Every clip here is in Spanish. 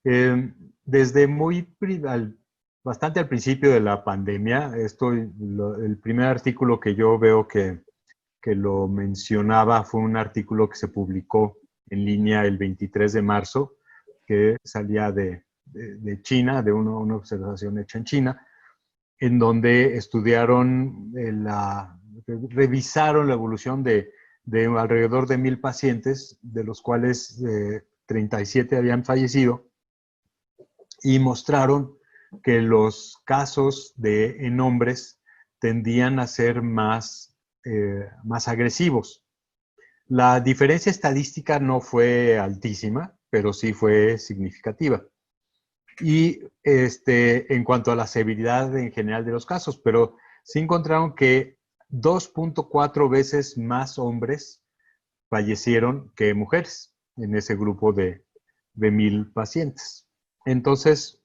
Desde bastante al principio de la pandemia, el primer artículo que yo veo que lo mencionaba fue un artículo que se publicó en línea el 23 de marzo, que salía de China, de una observación hecha en China, en donde revisaron la evolución de alrededor de 1,000 pacientes, de los cuales 37 habían fallecido, y mostraron que los casos en hombres tendían a ser más agresivos. La diferencia estadística no fue altísima, pero sí fue significativa. Y en cuanto a la severidad en general de los casos, pero sí encontraron que 2.4 veces más hombres fallecieron que mujeres en ese grupo de 1,000 pacientes. Entonces,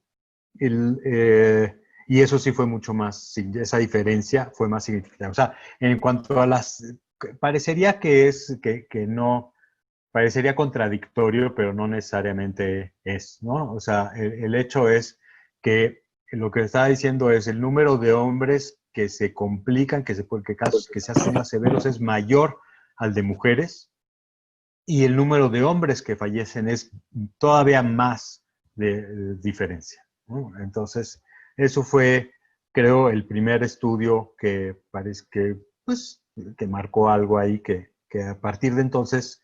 y eso sí fue mucho más, esa diferencia fue más significativa. O sea, en cuanto a parecería que no, parecería contradictorio, pero no necesariamente es, ¿no? O sea, el hecho es que lo que estaba diciendo es el número de hombres que se complican, que casos que se hacen más severos es mayor al de mujeres, y el número de hombres que fallecen es todavía más de diferencia, ¿no? Entonces, eso fue, creo, el primer estudio que parece que marcó algo ahí, que a partir de entonces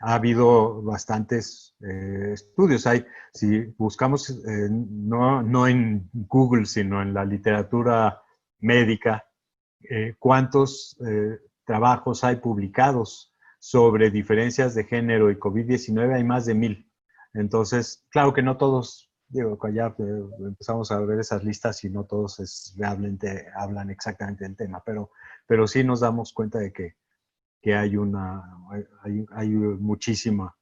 ha habido bastantes estudios. Si buscamos, no en Google, sino en la literatura médica, cuántos trabajos hay publicados sobre diferencias de género y COVID-19, hay más de 1,000. Entonces, claro que no todos, digo, ya empezamos a ver esas listas y no todos realmente hablan exactamente del tema, pero sí nos damos cuenta de que hay muchísima,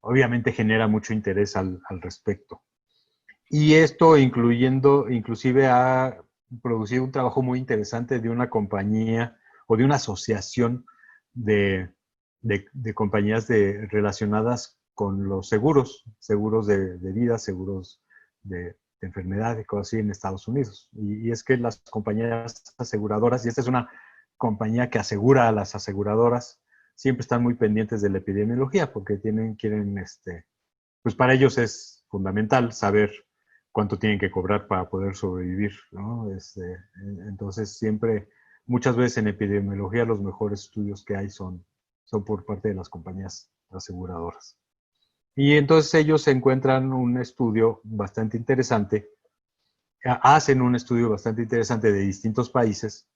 obviamente genera mucho interés al respecto. Y esto inclusive ha producido un trabajo muy interesante de una compañía o de una asociación de compañías relacionadas con los seguros de vida, seguros de enfermedad y cosas así en Estados Unidos. Y es que las compañías aseguradoras, y esta es una compañía que asegura a las aseguradoras, siempre están muy pendientes de la epidemiología porque pues para ellos es fundamental saber cuánto tienen que cobrar para poder sobrevivir, ¿no? Entonces muchas veces en epidemiología los mejores estudios que hay son por parte de las compañías aseguradoras. Y entonces ellos encuentran un estudio bastante interesante, hacen un estudio bastante interesante de distintos países,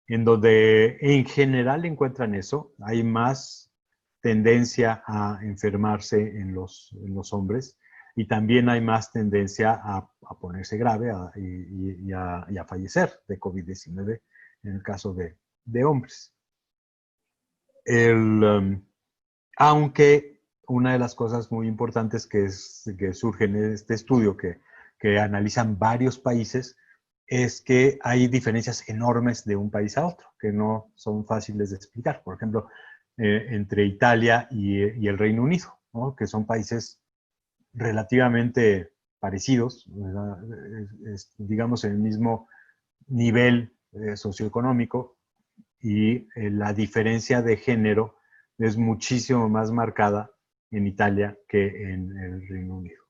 en donde en general encuentran eso, hay más tendencia a enfermarse en los hombres, y también hay más tendencia a ponerse grave y a fallecer de COVID-19 en el caso de hombres. Aunque una de las cosas muy importantes que surgen en este estudio, que analizan varios países, es que hay diferencias enormes de un país a otro, que no son fáciles de explicar. Por ejemplo, entre Italia y el Reino Unido, ¿no? Que son países relativamente parecidos, digamos, en el mismo nivel socioeconómico, y la diferencia de género es muchísimo más marcada en Italia que en el Reino Unido,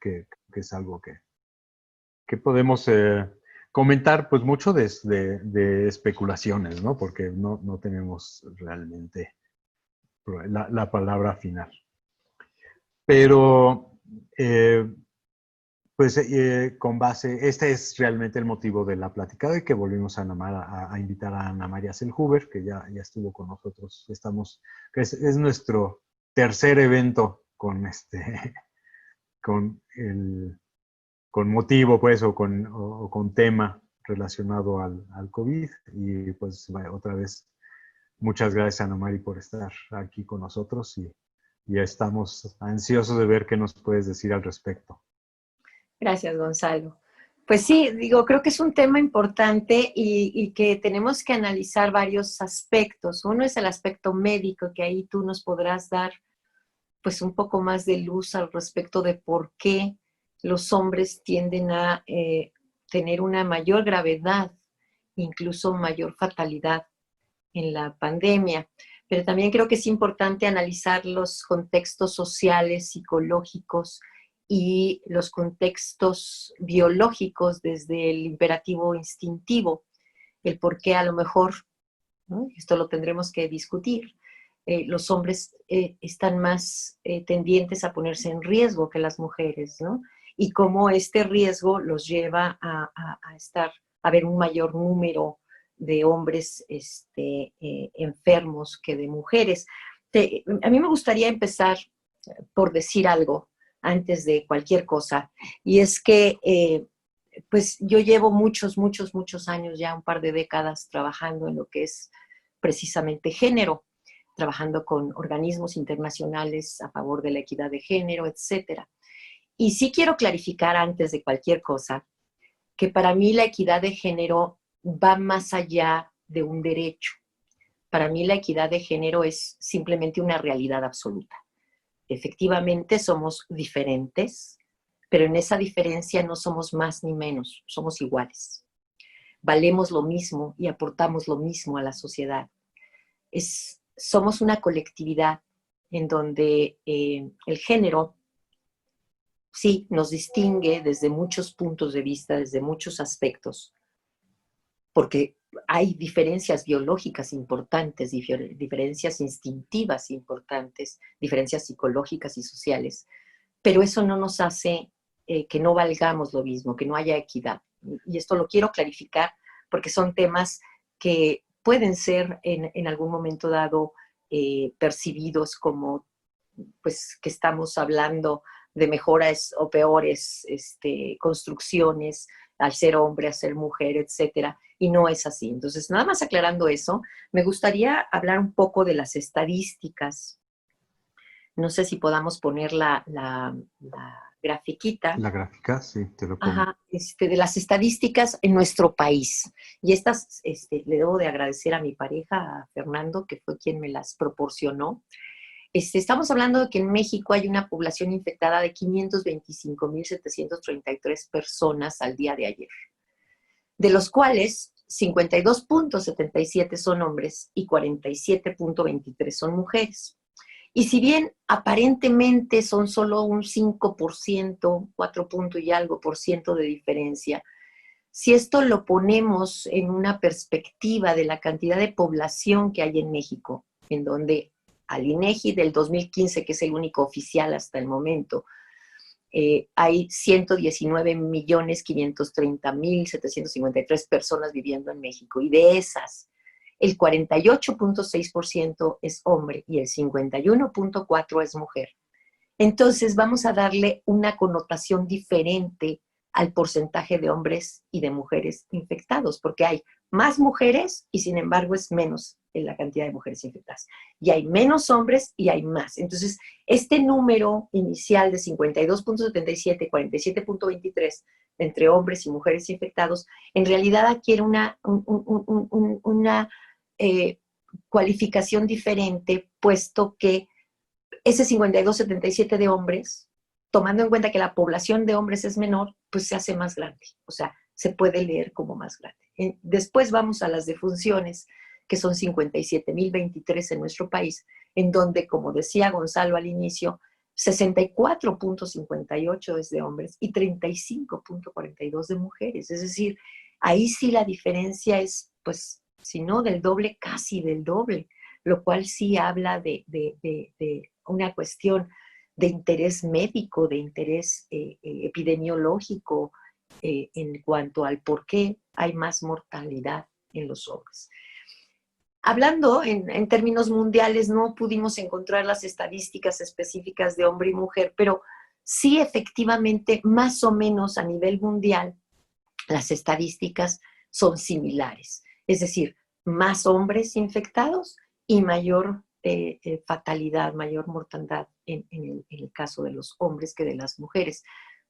que es algo que podemos comentar pues mucho de especulaciones, ¿no? Porque no tenemos realmente la palabra final. Pero pues con base, este es realmente el motivo de la plática de hoy, que volvimos a invitar a Ana María Selhuber, que ya estuvo con nosotros. Es nuestro tercer evento con, con motivo, pues, o con tema relacionado al COVID. Y pues otra vez, muchas gracias, Ana María, por estar aquí con nosotros, y ya estamos ansiosos de ver qué nos puedes decir al respecto. Gracias, Gonzalo. Pues sí, digo, creo que es un tema importante y que tenemos que analizar varios aspectos. Uno es el aspecto médico, que ahí tú nos podrás dar pues un poco más de luz al respecto de por qué los hombres tienden a tener una mayor gravedad, incluso mayor fatalidad en la pandemia. Pero también creo que es importante analizar los contextos sociales, psicológicos y los contextos biológicos desde el imperativo instintivo, el por qué a lo mejor, ¿no? Esto lo tendremos que discutir. Los hombres están más tendientes a ponerse en riesgo que las mujeres, ¿no? Y cómo este riesgo los lleva a ver un mayor número de hombres enfermos que de mujeres. A mí me gustaría empezar por decir algo antes de cualquier cosa, y es que pues yo llevo muchos años, ya un par de décadas, trabajando en lo que es precisamente género, trabajando con organismos internacionales a favor de la equidad de género, etcétera. Y sí quiero clarificar antes de cualquier cosa que para mí la equidad de género va más allá de un derecho. Para mí la equidad de género es simplemente una realidad absoluta. Efectivamente somos diferentes, pero en esa diferencia no somos más ni menos, somos iguales. Valemos lo mismo y aportamos lo mismo a la sociedad. Somos una colectividad en donde el género sí nos distingue desde muchos puntos de vista, desde muchos aspectos, porque hay diferencias biológicas importantes, diferencias instintivas importantes, diferencias psicológicas y sociales, pero eso no nos hace que no valgamos lo mismo, que no haya equidad. Y esto lo quiero clarificar porque son temas que pueden ser en algún momento dado percibidos como pues que estamos hablando de mejoras o peores construcciones al ser hombre, a ser mujer, etcétera, y no es así. Entonces, nada más aclarando eso, me gustaría hablar un poco de las estadísticas. No sé si podamos poner la grafiquita. La gráfica, sí, te lo pongo. Ajá, de las estadísticas en nuestro país. Y estas le debo de agradecer a mi pareja, a Fernando, que fue quien me las proporcionó. Estamos hablando de que en México hay una población infectada de 525,733 personas al día de ayer, de los cuales 52,77 son hombres y 47,23 son mujeres. Y si bien aparentemente son solo un 5%, 4 punto y algo por ciento de diferencia, si esto lo ponemos en una perspectiva de la cantidad de población que hay en México, en donde al INEGI del 2015, que es el único oficial hasta el momento, hay 119,530,753 personas viviendo en México, y de esas, el 48,6% es hombre y el 51,4% es mujer. Entonces vamos a darle una connotación diferente al porcentaje de hombres y de mujeres infectados, porque hay más mujeres y sin embargo es menos en la cantidad de mujeres infectadas. Y hay menos hombres y hay más. Entonces, este número inicial de 52,77, 47,23 entre hombres y mujeres infectados, en realidad adquiere una cualificación diferente, puesto que ese 52,77 de hombres, tomando en cuenta que la población de hombres es menor, pues se hace más grande, o sea, se puede leer como más grande. Después vamos a las defunciones, que son 57,023 en nuestro país, en donde, como decía Gonzalo al inicio, 64,58 es de hombres y 35,42 de mujeres. Es decir, ahí sí la diferencia es, pues, si no del doble, casi del doble, lo cual sí habla de una cuestión de interés médico, de interés epidemiológico en cuanto al por qué hay más mortalidad en los hombres. Hablando en términos mundiales, no pudimos encontrar las estadísticas específicas de hombre y mujer, pero sí efectivamente, más o menos a nivel mundial, las estadísticas son similares. Es decir, más hombres infectados y mayor fatalidad, mayor mortandad en el caso de los hombres que de las mujeres.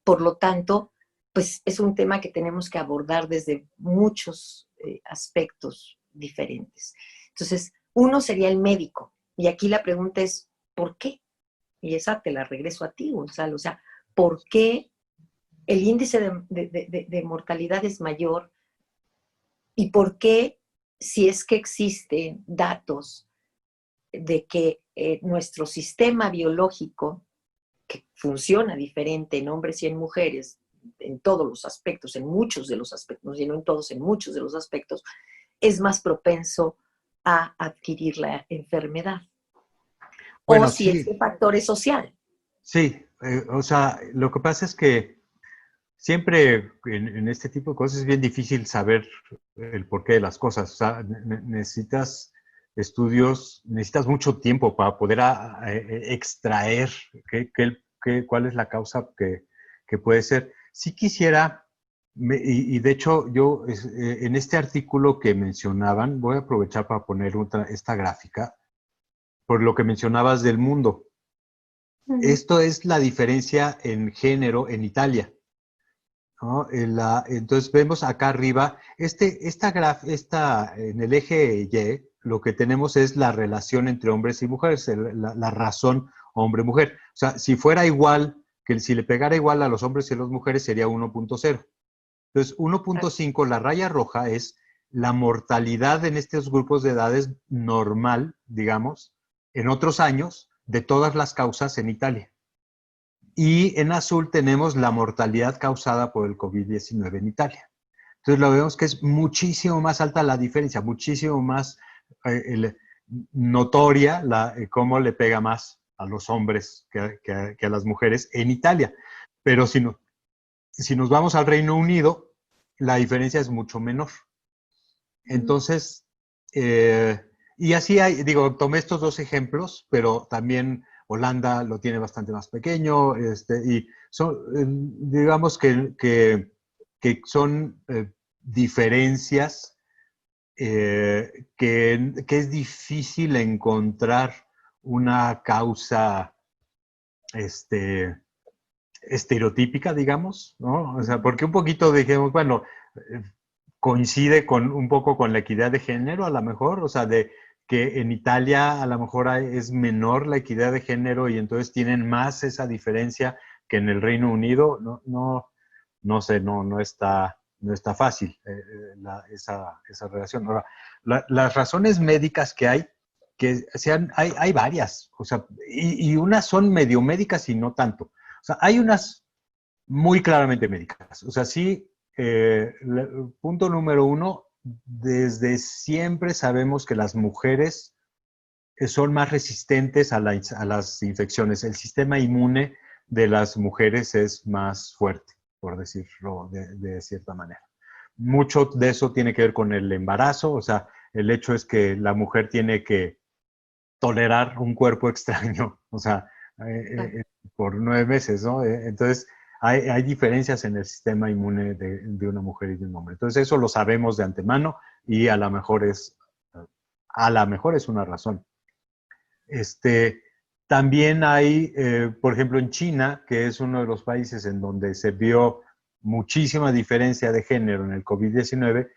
Por lo tanto, pues es un tema que tenemos que abordar desde muchos aspectos diferentes. Entonces, uno sería el médico. Y aquí la pregunta es, ¿por qué? y esa te la regreso a ti, Gonzalo, o sea, ¿por qué el índice de mortalidad es mayor? ¿Y por qué, si es que existen datos de que nuestro sistema biológico, que funciona diferente en hombres y en mujeres, en todos los aspectos, en muchos de los aspectos, y no en todos, en muchos de los aspectos, es más propenso a adquirir la enfermedad? O Bueno, si sí, este factor es social. sí. O sea, lo que pasa es que siempre en este tipo de cosas es bien difícil saber el porqué de las cosas. O sea, necesitas estudios, necesitas mucho tiempo para poder extraer cuál es la causa que puede ser. Sí quisiera, y de hecho yo en este artículo que mencionaban, voy a aprovechar para poner esta gráfica, por lo que mencionabas del mundo. Ujú. Esto es la diferencia en género en Italia. ¿No? Entonces vemos acá arriba, en el eje Y, lo que tenemos es la relación entre hombres y mujeres, la razón hombre-mujer. O sea, si fuera igual, que si le pegara igual a los hombres y a las mujeres sería 1.0. Entonces, 1.5, la raya roja, es la mortalidad en estos grupos de edades normal, digamos, en otros años, de todas las causas en Italia. Y en azul tenemos la mortalidad causada por el COVID-19 en Italia. Entonces lo vemos que es muchísimo más alta la diferencia, muchísimo más notoria cómo le pega más a los hombres que a las mujeres en Italia. Pero si nos vamos al Reino Unido, la diferencia es mucho menor. Entonces, y así digo, tomé estos dos ejemplos, pero también Holanda lo tiene bastante más pequeño, y son, digamos que son diferencias que es difícil encontrar una causa estereotípica, digamos, ¿no? O sea, porque un poquito dijimos, bueno, eh, coincide un poco con la equidad de género, a lo mejor, o sea, de que en Italia a lo mejor es menor la equidad de género y entonces tienen más esa diferencia que en el Reino Unido. No sé, no está fácil esa relación. Ahora, las razones médicas que hay, hay varias, o sea, y unas son medio médicas y no tanto. O sea, hay unas muy claramente médicas. O sea, sí, punto número uno, desde siempre sabemos que las mujeres son más resistentes a las infecciones. El sistema inmune de las mujeres es más fuerte, por decirlo de cierta manera. Mucho de eso tiene que ver con el embarazo, o sea, el hecho es que la mujer tiene que tolerar un cuerpo extraño, o sea, por 9 meses, ¿no? Entonces, hay diferencias en el sistema inmune de una mujer y de un hombre. Entonces, eso lo sabemos de antemano y a lo mejor es una razón. Este, también hay, por ejemplo, en China, que es uno de los países en donde se vio muchísima diferencia de género en el COVID-19,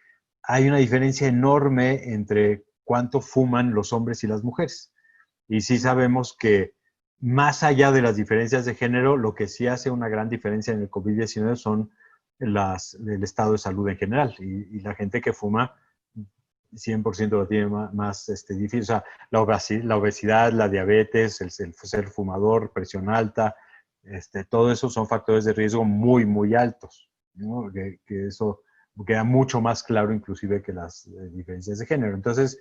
hay una diferencia enorme entre cuánto fuman los hombres y las mujeres. Y sí sabemos que más allá de las diferencias de género, lo que sí hace una gran diferencia en el COVID-19 son el estado de salud en general. Y la gente que fuma 100% lo tiene más difícil. O sea, la obesidad, la diabetes, el ser fumador, presión alta, todo eso son factores de riesgo muy, muy altos, ¿no? Que eso queda mucho más claro inclusive que las diferencias de género. Entonces,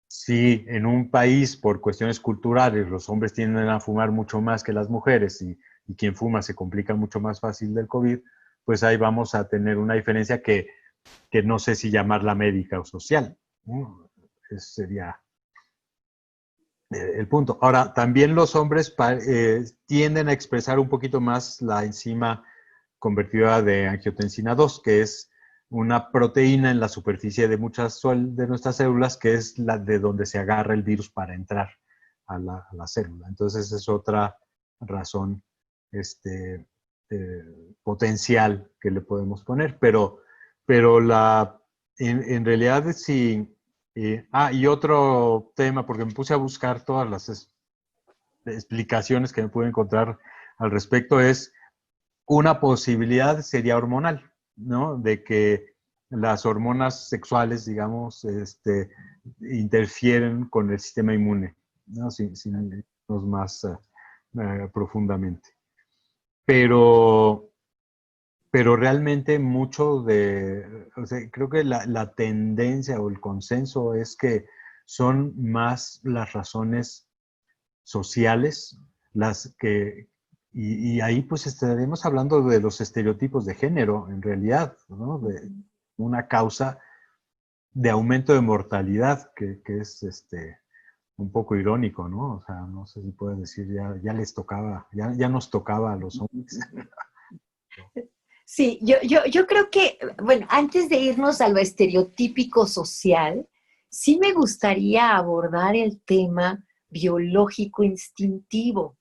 si en un país por cuestiones culturales los hombres tienden a fumar mucho más que las mujeres y quien fuma se complica mucho más fácil del COVID, pues ahí vamos a tener una diferencia que no sé si llamarla médica o social, ¿no? Ese sería el punto. Ahora, también los hombres tienden a expresar un poquito más la enzima convertida de angiotensina 2, que es una proteína en la superficie de muchas de nuestras células, que es la de donde se agarra el virus para entrar a la célula. Entonces, es otra razón potencial que le podemos poner, pero en realidad sí. Y otro tema, porque me puse a buscar todas explicaciones que me puedo encontrar al respecto es una posibilidad sería hormonal, ¿no? De que las hormonas sexuales, digamos, interfieren con el sistema inmune, ¿no? Sin irnos más profundamente. Pero realmente mucho de, o sea, creo que la tendencia o el consenso es que son más las razones sociales las que, y ahí pues estaremos hablando de los estereotipos de género en realidad, ¿no? De una causa de aumento de mortalidad que es un poco irónico, ¿no? O sea, no sé si pueden decir, ya les tocaba, ya nos tocaba a los hombres. Sí, yo creo que, bueno, antes de irnos a lo estereotípico social, sí me gustaría abordar el tema biológico instintivo.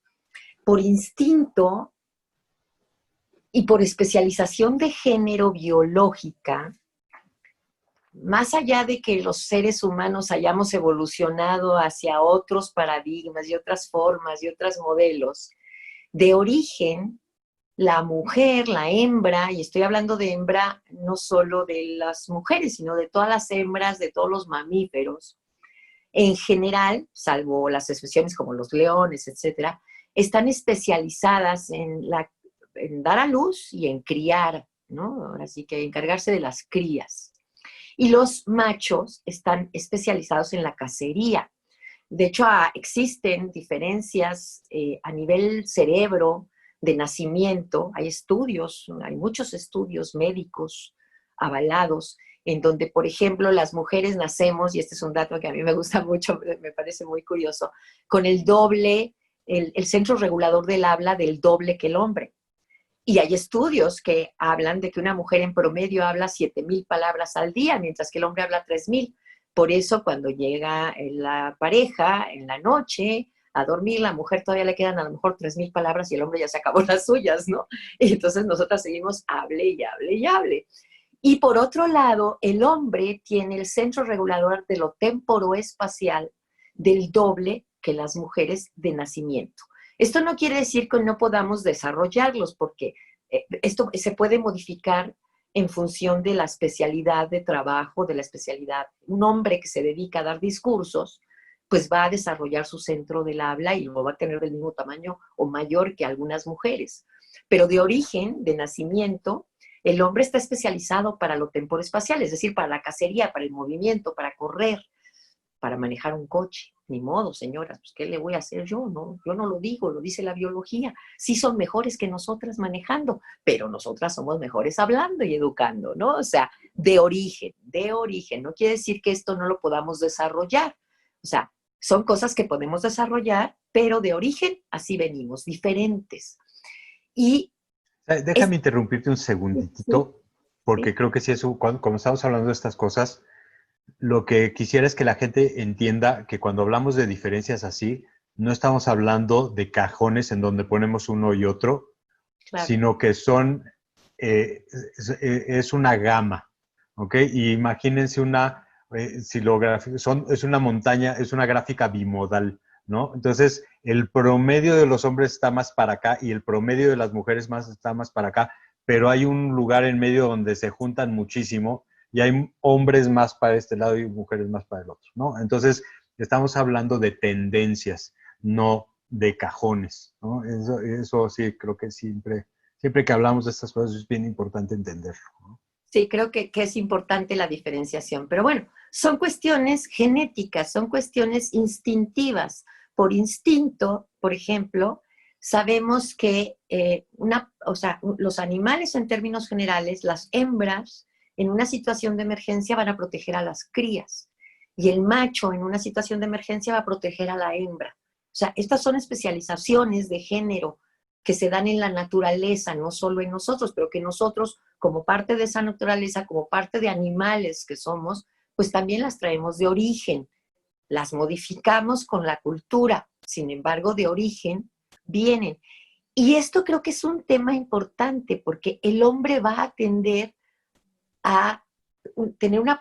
Por instinto y por especialización de género biológica, más allá de que los seres humanos hayamos evolucionado hacia otros paradigmas y otras formas y otros modelos, de origen, la mujer, la hembra, y estoy hablando de hembra no solo de las mujeres, sino de todas las hembras, de todos los mamíferos, en general, salvo las excepciones como los leones, etcétera, están especializadas en dar a luz y en criar, ¿no? Ahora sí que encargarse de las crías. Y los machos están especializados en la cacería. De hecho, existen diferencias a nivel cerebro, de nacimiento. Hay estudios, hay muchos estudios médicos avalados, en donde, por ejemplo, las mujeres nacemos, y este es un dato que a mí me gusta mucho, me parece muy curioso, con el doble, el centro regulador del habla del doble que el hombre. Y hay estudios que hablan de que una mujer en promedio habla 7,000 palabras al día, mientras que el hombre habla 3,000. Por eso cuando llega la pareja en la noche a dormir, la mujer todavía le quedan a lo mejor 3,000 palabras y el hombre ya se acabó las suyas, ¿no? Y entonces nosotras seguimos hable y hable y hable. Y por otro lado, el hombre tiene el centro regulador de lo temporoespacial del doble que las mujeres de nacimiento. Esto no quiere decir que no podamos desarrollarlos, porque esto se puede modificar en función de la especialidad de trabajo, de la especialidad. Un hombre que se dedica a dar discursos, pues va a desarrollar su centro del habla y lo va a tener del mismo tamaño o mayor que algunas mujeres. Pero de origen, de nacimiento, el hombre está especializado para lo temporoespacial, es decir, para la cacería, para el movimiento, para correr, para manejar un coche. Ni modo, señoras, pues ¿qué le voy a hacer yo? No, yo no lo digo, lo dice la biología. Sí son mejores que nosotras manejando, pero nosotras somos mejores hablando y educando, ¿no? O sea, de origen. No quiere decir que esto no lo podamos desarrollar. O sea, son cosas que podemos desarrollar, pero de origen así venimos, diferentes. Y es... Déjame interrumpirte un Sí, segunditito, porque sí, creo que sí, eso, cuando estamos hablando de estas cosas, lo que quisiera es que la gente entienda que cuando hablamos de diferencias así, no estamos hablando de cajones en donde ponemos uno y otro, claro. sino que es una gama, ¿ok? Y imagínense es una montaña, es una gráfica bimodal, ¿no? Entonces, el promedio de los hombres está más para acá y el promedio de las mujeres está más para acá, pero hay un lugar en medio donde se juntan muchísimo y hay hombres más para este lado y mujeres más para el otro, ¿no? Entonces, estamos hablando de tendencias, no de cajones, ¿no? Eso sí, creo que siempre que hablamos de estas cosas es bien importante entenderlo, ¿no? Sí, creo que es importante la diferenciación, pero bueno, son cuestiones genéticas, son cuestiones instintivas. Por instinto, por ejemplo, sabemos que o sea, los animales en términos generales, las hembras en una situación de emergencia van a proteger a las crías y el macho en una situación de emergencia va a proteger a la hembra. O sea, estas son especializaciones de género que se dan en la naturaleza, no solo en nosotros, pero que nosotros, como parte de esa naturaleza, como parte de animales que somos, pues también las traemos de origen, las modificamos con la cultura, sin embargo, de origen vienen. Y esto creo que es un tema importante porque el hombre va a tender a tener una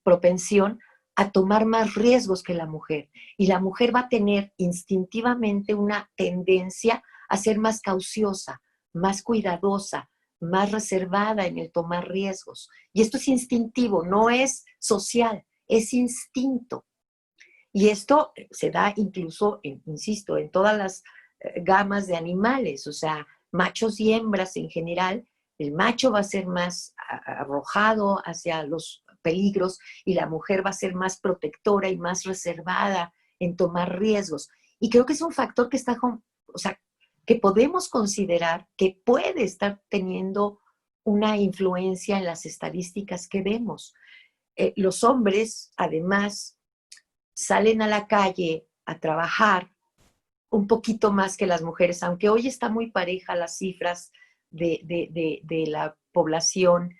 propensión a tomar más riesgos que la mujer. Y la mujer va a tener instintivamente una tendencia a ser más cauciosa, más cuidadosa, más reservada en el tomar riesgos. Y esto es instintivo, no es social, es instinto. Y esto se da incluso, insisto, en todas las gamas de animales, o sea, machos y hembras en general. El macho va a ser más arrojado hacia los peligros y la mujer va a ser más protectora y más reservada en tomar riesgos. Y creo que es un factor que está, o sea, que podemos considerar que puede estar teniendo una influencia en las estadísticas que vemos. Los hombres, además, salen a la calle a trabajar un poquito más que las mujeres, aunque hoy está muy pareja las cifras de la población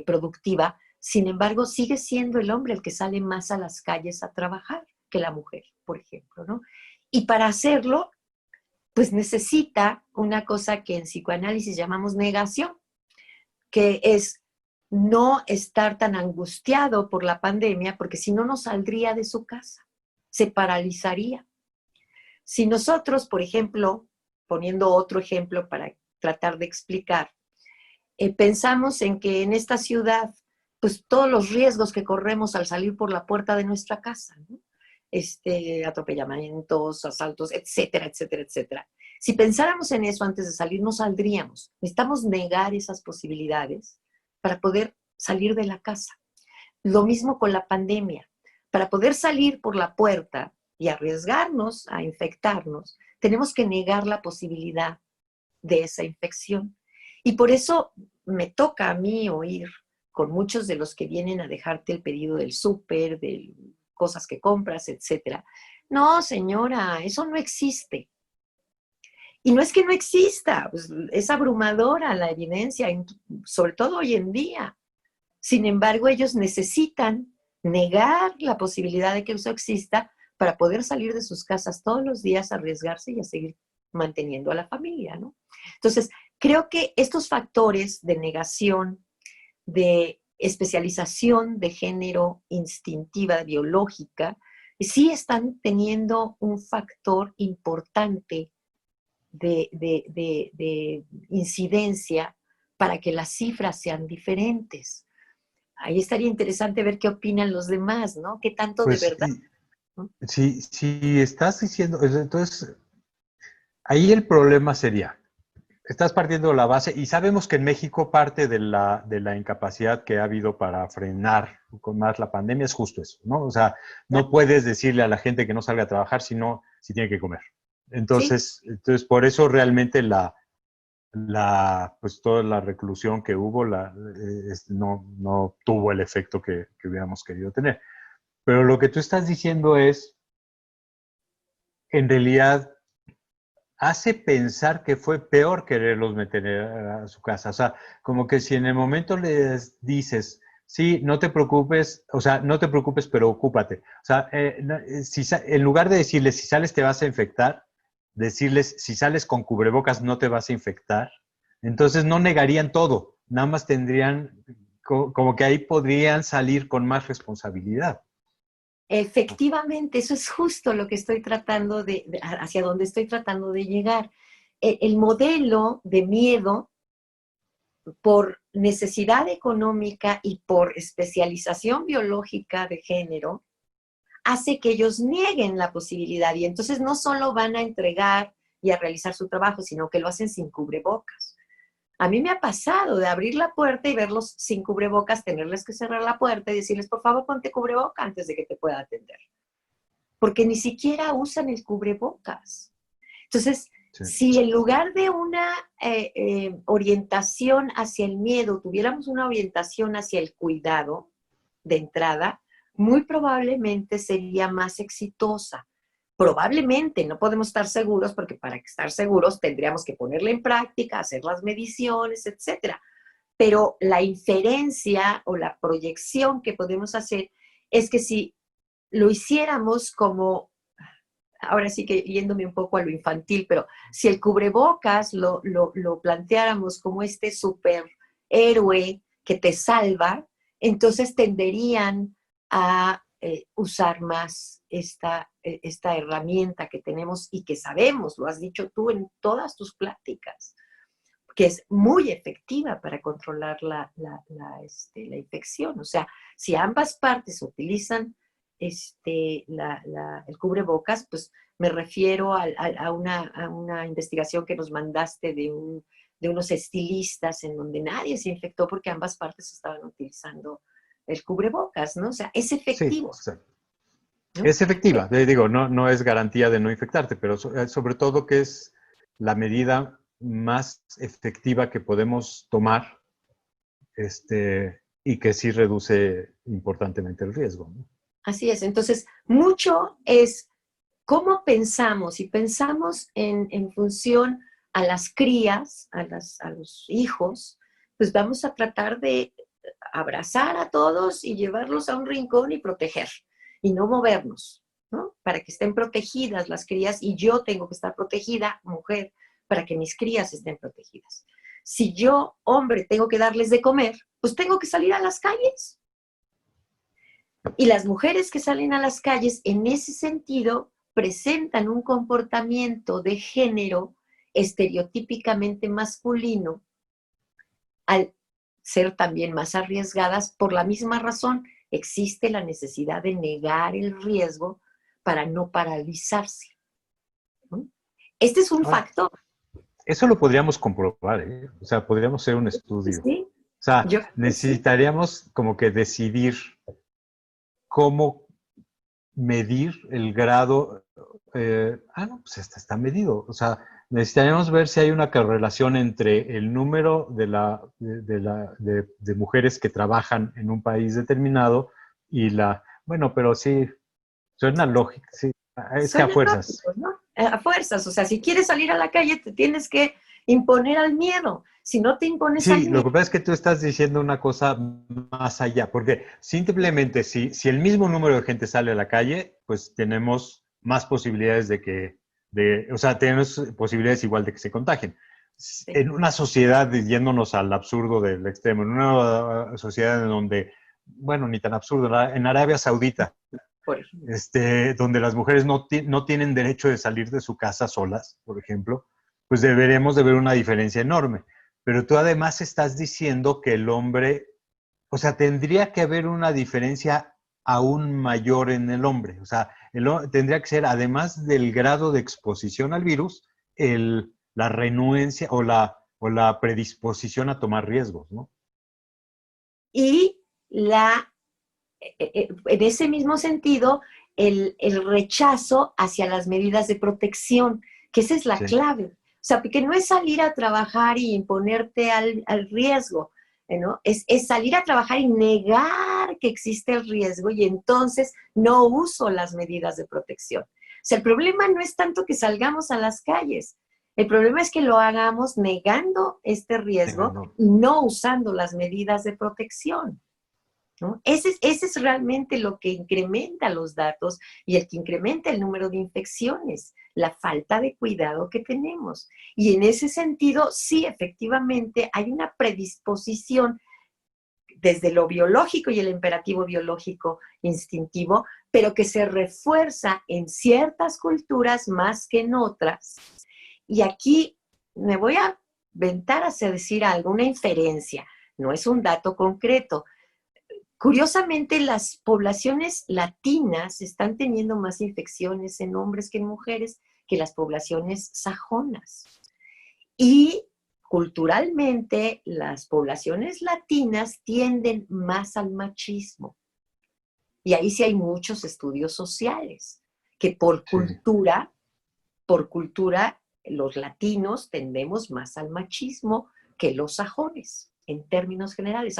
productiva. Sin embargo, sigue siendo el hombre el que sale más a las calles a trabajar que la mujer, por ejemplo, ¿no? Y para hacerlo, pues necesita una cosa que en psicoanálisis llamamos negación, que es no estar tan angustiado por la pandemia, porque si no, no saldría de su casa, se paralizaría. Si nosotros, por ejemplo, poniendo otro ejemplo para tratar de explicar, pensamos en que en esta ciudad, pues todos los riesgos que corremos al salir por la puerta de nuestra casa, ¿no? Atropellamientos, asaltos, etcétera, etcétera, etcétera. Si pensáramos en eso antes de salir, no saldríamos. Necesitamos negar esas posibilidades para poder salir de la casa. Lo mismo con la pandemia. Para poder salir por la puerta y arriesgarnos a infectarnos, tenemos que negar la posibilidad de esa infección. Y por eso me toca a mí oír con muchos de los que vienen a dejarte el pedido del súper, de cosas que compras, etcétera. No, señora, eso no existe. Y no es que no exista, pues es abrumadora la evidencia, sobre todo hoy en día. Sin embargo, ellos necesitan negar la posibilidad de que eso exista para poder salir de sus casas todos los días, arriesgarse y a seguir manteniendo a la familia, ¿no? Entonces, creo que estos factores de negación, de especialización de género instintiva, biológica, sí están teniendo un factor importante de incidencia para que las cifras sean diferentes. Ahí estaría interesante ver qué opinan los demás, ¿no? ¿Qué tanto de Pues verdad? ¿No? si estás diciendo, entonces ahí el problema sería, estás partiendo de la base y sabemos que en México parte de la incapacidad que ha habido para frenar con más la pandemia es justo eso, ¿no? O sea, no puedes decirle a la gente que no salga a trabajar si tiene que comer. Sí, Entonces por eso realmente pues toda la reclusión que hubo no tuvo el efecto que hubiéramos querido tener. Pero lo que tú estás diciendo es, en realidad, hace pensar que fue peor quererlos meter a su casa. O sea, como que si en el momento les dices, sí, no te preocupes, o sea, no te preocupes, pero ocúpate. O sea, en lugar de decirles, si sales te vas a infectar, decirles, si sales con cubrebocas no te vas a infectar, entonces no negarían todo, nada más tendrían, como que ahí podrían salir con más responsabilidad. efectivamente, eso es justo lo que estoy tratando hacia donde estoy tratando de llegar. El modelo de miedo por necesidad económica y por especialización biológica de género hace que ellos nieguen la posibilidad y entonces no solo van a entregar y a realizar su trabajo, sino que lo hacen sin cubrebocas. A mí me ha pasado de abrir la puerta y verlos sin cubrebocas, tenerles que cerrar la puerta y decirles, por favor, ponte cubreboca antes de que te pueda atender. Porque ni siquiera usan el cubrebocas. Entonces, Sí. si en lugar de una orientación hacia el miedo, tuviéramos una orientación hacia el cuidado de entrada, muy probablemente sería más exitosa. Probablemente, no podemos estar seguros porque para estar seguros tendríamos que ponerla en práctica, hacer las mediciones, etcétera. Pero la inferencia o la proyección que podemos hacer es que si lo hiciéramos como, ahora sí que yéndome un poco a lo infantil, pero si el cubrebocas lo planteáramos como este superhéroe que te salva, entonces tenderían a usar más esta herramienta que tenemos y que sabemos, lo has dicho tú en todas tus pláticas, que es muy efectiva para controlar la infección. O sea, si ambas partes utilizan el cubrebocas, pues me refiero a una investigación que nos mandaste de unos estilistas en donde nadie se infectó porque ambas partes estaban utilizando el cubrebocas, ¿no? O sea, es Sí, efectivo, o sea, ¿no? es efectiva. Digo, no es garantía de no infectarte, pero sobre todo que es la medida más efectiva que podemos tomar y que sí reduce importantemente el riesgo, ¿no? Así es. Entonces, mucho es cómo pensamos, y pensamos en función a las crías, a los hijos, pues vamos a tratar de abrazar a todos y llevarlos a un rincón y proteger, y no movernos, ¿no? Para que estén protegidas las crías, y yo tengo que estar protegida, mujer, para que mis crías estén protegidas. Si yo, hombre, tengo que darles de comer, pues tengo que salir a las calles. Y las mujeres que salen a las calles, en ese sentido, presentan un comportamiento de género estereotípicamente masculino, al ser también más arriesgadas por la misma razón. Existe la necesidad de negar el riesgo para no paralizarse, ¿no? Este es un Ahora, factor. eso lo podríamos comprobar, ¿eh? O sea, podríamos hacer un estudio. Sí, O sea, yo creo que sí. necesitaríamos como que decidir cómo medir el grado. No, pues está medido. O sea, necesitaríamos ver si hay una correlación entre el número de mujeres que trabajan en un país determinado y bueno, pero sí, suena lógico, sí. Es que a Suena fuerzas. lógico, ¿no? A fuerzas, o sea, si quieres salir a la calle, te tienes que imponer al miedo. Si no te impones al Sí, lo miedo, que pasa es que tú estás diciendo una cosa más allá, porque simplemente si el mismo número de gente sale a la calle, pues tenemos más posibilidades o sea, tenemos posibilidades igual de que se contagien. sí, En una sociedad, yéndonos al absurdo del extremo, en una sociedad en donde, bueno, ni tan absurdo, en Arabia Saudita, por ejemplo. donde las mujeres no tienen derecho de salir de su casa solas, por ejemplo, pues deberemos de ver una diferencia enorme. Pero tú además estás diciendo que el hombre, o sea, tendría que haber una diferencia aún mayor en el hombre. O sea, tendría que ser, además del grado de exposición al virus, la renuencia o la predisposición a tomar riesgos, ¿no? Y en ese mismo sentido, el rechazo hacia las medidas de protección, que esa es la Sí. clave. O sea, porque no es salir a trabajar y imponerte al riesgo, ¿no? Es salir a trabajar y negar que existe el riesgo y entonces no uso las medidas de protección. O sea, el problema no es tanto que salgamos a las calles, el problema es que lo hagamos negando este riesgo No. y no usando las medidas de protección, ¿no? Ese es realmente lo que incrementa los datos y el que incrementa el número de infecciones, la falta de cuidado que tenemos. Y en ese sentido, sí, efectivamente, hay una predisposición desde lo biológico y el imperativo biológico instintivo, pero que se refuerza en ciertas culturas más que en otras. Y aquí me voy a aventar a decir algo, una inferencia, no es un dato concreto. Curiosamente, las poblaciones latinas están teniendo más infecciones en hombres que en mujeres que las poblaciones sajonas. Y culturalmente, las poblaciones latinas tienden más al machismo. Y ahí sí hay muchos estudios sociales, que Sí. por cultura, los latinos tendemos más al machismo que los sajones, en términos generales.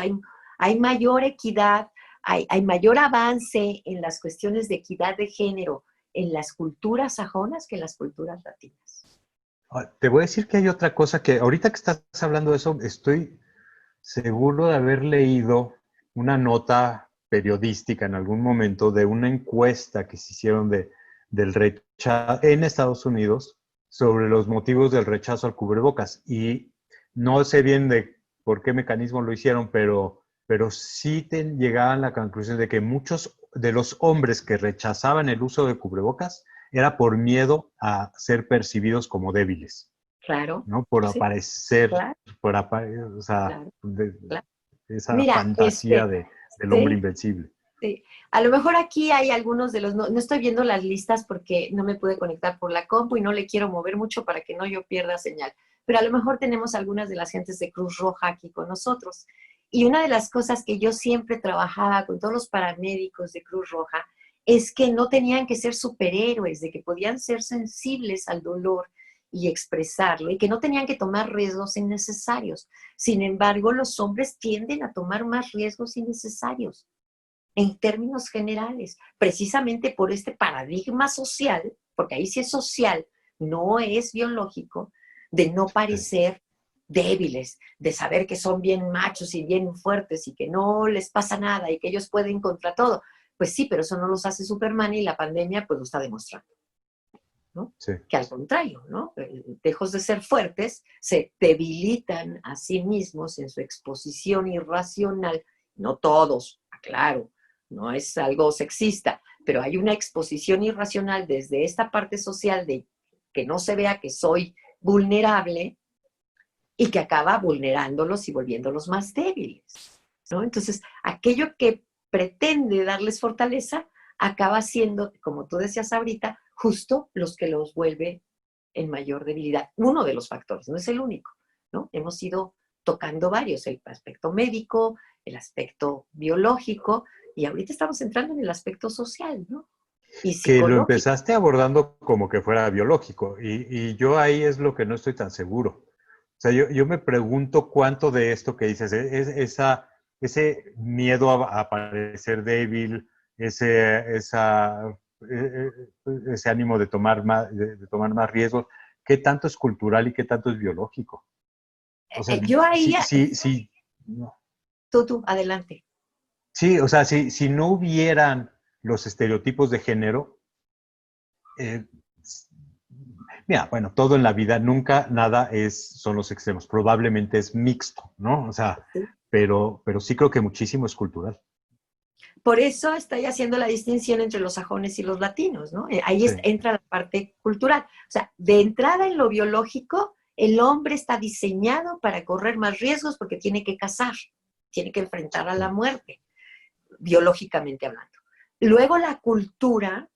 Hay mayor equidad, hay mayor avance en las cuestiones de equidad de género en las culturas sajonas que en las culturas latinas. Te voy a decir que hay otra cosa que ahorita que estás hablando de eso, estoy seguro de haber leído una nota periodística en algún momento de una encuesta que se hicieron del rechazo en Estados Unidos sobre los motivos del rechazo al cubrebocas. Y no sé bien de por qué mecanismo lo hicieron, pero sí llegaban a la conclusión de que muchos de los hombres que rechazaban el uso de cubrebocas era por miedo a ser percibidos como débiles, Claro, ¿no? Por sí, aparecer, claro, o sea, claro, claro. esa Mira, fantasía del hombre sí, invencible. sí. A lo mejor aquí hay algunos de los, no estoy viendo las listas porque no me pude conectar por la compu y no le quiero mover mucho para que no yo pierda señal, pero a lo mejor tenemos algunas de las gentes de Cruz Roja aquí con nosotros. Y una de las cosas que yo siempre trabajaba con todos los paramédicos de Cruz Roja es que no tenían que ser superhéroes, de que podían ser sensibles al dolor y expresarlo, y que no tenían que tomar riesgos innecesarios. Sin embargo, los hombres tienden a tomar más riesgos innecesarios en términos generales, precisamente por este paradigma social, porque ahí sí es social, no es biológico, de no Sí. parecer débiles, de saber que son bien machos y bien fuertes y que no les pasa nada y que ellos pueden contra todo. Pues sí, pero eso no los hace Superman y la pandemia pues lo está demostrando, ¿no? Sí. Que al contrario, ¿no? Lejos de ser fuertes, se debilitan a sí mismos en su exposición irracional. No todos, aclaro, no es algo sexista, pero hay una exposición irracional desde esta parte social de que no se vea que soy vulnerable y que acaba vulnerándolos y volviéndolos más débiles, ¿no? Entonces, aquello que pretende darles fortaleza acaba siendo, como tú decías ahorita, justo los que los vuelve en mayor debilidad. Uno de los factores, no es el único, ¿no? Hemos ido tocando varios, el aspecto médico, el aspecto biológico, y ahorita estamos entrando en el aspecto social, ¿no? Y Que lo psicológico. empezaste abordando como que fuera biológico, y yo ahí es lo que no estoy tan seguro. O sea, yo me pregunto cuánto de esto que dices, ese miedo a parecer débil, ese, esa, eh, ese ánimo de tomar más riesgos, qué tanto es cultural y qué tanto es biológico. O sea, Yo ahí, sí, no. tú, adelante. Sí, o sea, si no hubieran los estereotipos de género, eh, mira, bueno, todo en la vida, nunca nada son los extremos, probablemente es mixto, ¿no? O sea, pero sí creo que muchísimo es cultural. Por eso estoy haciendo la distinción entre los sajones y los latinos, ¿no? Ahí Sí, entra la parte cultural. O sea, de entrada en lo biológico, el hombre está diseñado para correr más riesgos porque tiene que cazar, tiene que enfrentar a sí, la muerte, biológicamente hablando. Luego la cultura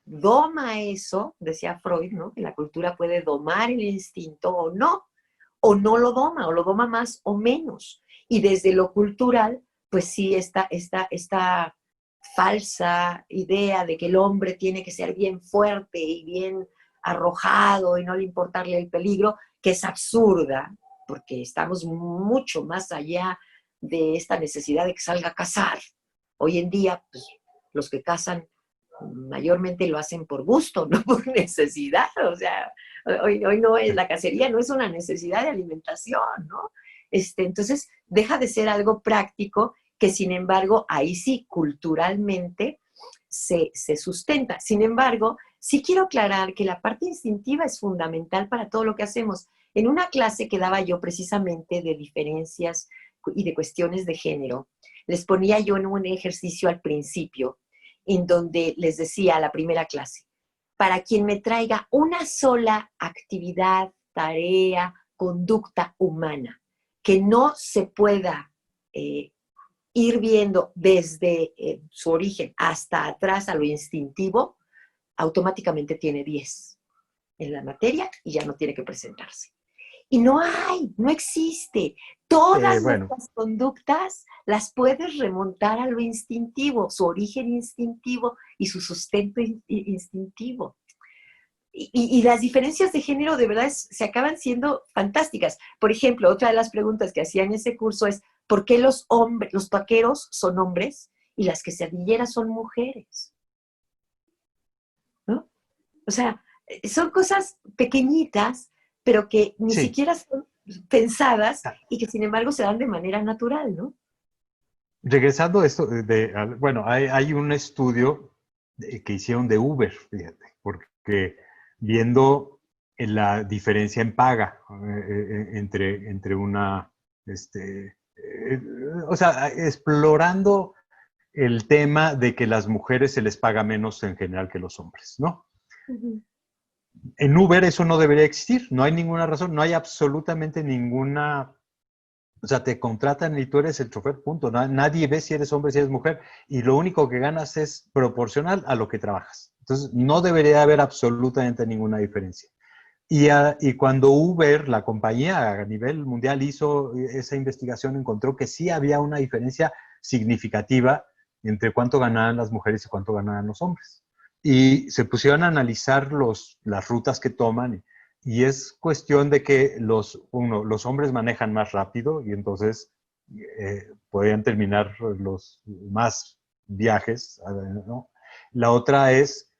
doma eso, decía Freud, ¿no? Que la cultura puede domar el instinto o no lo doma, o lo doma más o menos. Y desde lo cultural, pues sí, esta falsa idea de que el hombre tiene que ser bien fuerte y bien arrojado y no le importarle el peligro, que es absurda, porque estamos mucho más allá de esta necesidad de que salga a cazar. Hoy en día, pues, los que cazan mayormente lo hacen por gusto, no por necesidad. O sea, hoy no es, sí. la cacería no es una necesidad de alimentación, ¿no? Entonces, deja de ser algo práctico que, sin embargo, ahí sí, culturalmente se sustenta. Sin embargo, sí quiero aclarar que la parte instintiva es fundamental para todo lo que hacemos. En una clase que daba yo precisamente de diferencias y de cuestiones de género, les ponía yo en un ejercicio al principio en donde les decía a la primera clase, para quien me traiga una sola actividad, tarea, conducta humana, que no se pueda ir viendo desde su origen hasta atrás a lo instintivo, automáticamente tiene 10 en la materia y ya no tiene que presentarse. Y no hay, no existe. Todas Bueno, nuestras conductas las puedes remontar a lo instintivo, su origen instintivo y su sustento instintivo. Y las diferencias de género de verdad se acaban siendo fantásticas. Por ejemplo, otra de las preguntas que hacía en ese curso es, ¿por qué los hombres, los taqueros son hombres y las quesadilleras son mujeres? ¿No? O sea, son cosas pequeñitas, pero que ni sí. siquiera son pensadas y que sin embargo se dan de manera natural, ¿no? Regresando a esto, bueno, hay un estudio que hicieron de Uber, fíjate, porque viendo la diferencia en paga entre una, o sea, explorando el tema de que las mujeres se les paga menos en general que los hombres, ¿no? Ujú. En Uber eso no debería existir, no hay ninguna razón, no hay absolutamente ninguna, o sea, te contratan y tú eres el chofer, punto. Nadie ve si eres hombre, si eres mujer, y lo único que ganas es proporcional a lo que trabajas. Entonces, no debería haber absolutamente ninguna diferencia. Y cuando Uber, la compañía a nivel mundial, hizo esa investigación, encontró que sí había una diferencia significativa entre cuánto ganaban las mujeres y cuánto ganaban los hombres. Y se pusieron a analizar las rutas que toman y es cuestión de que los hombres manejan más rápido y entonces podían terminar los más viajes, ¿no? La otra es,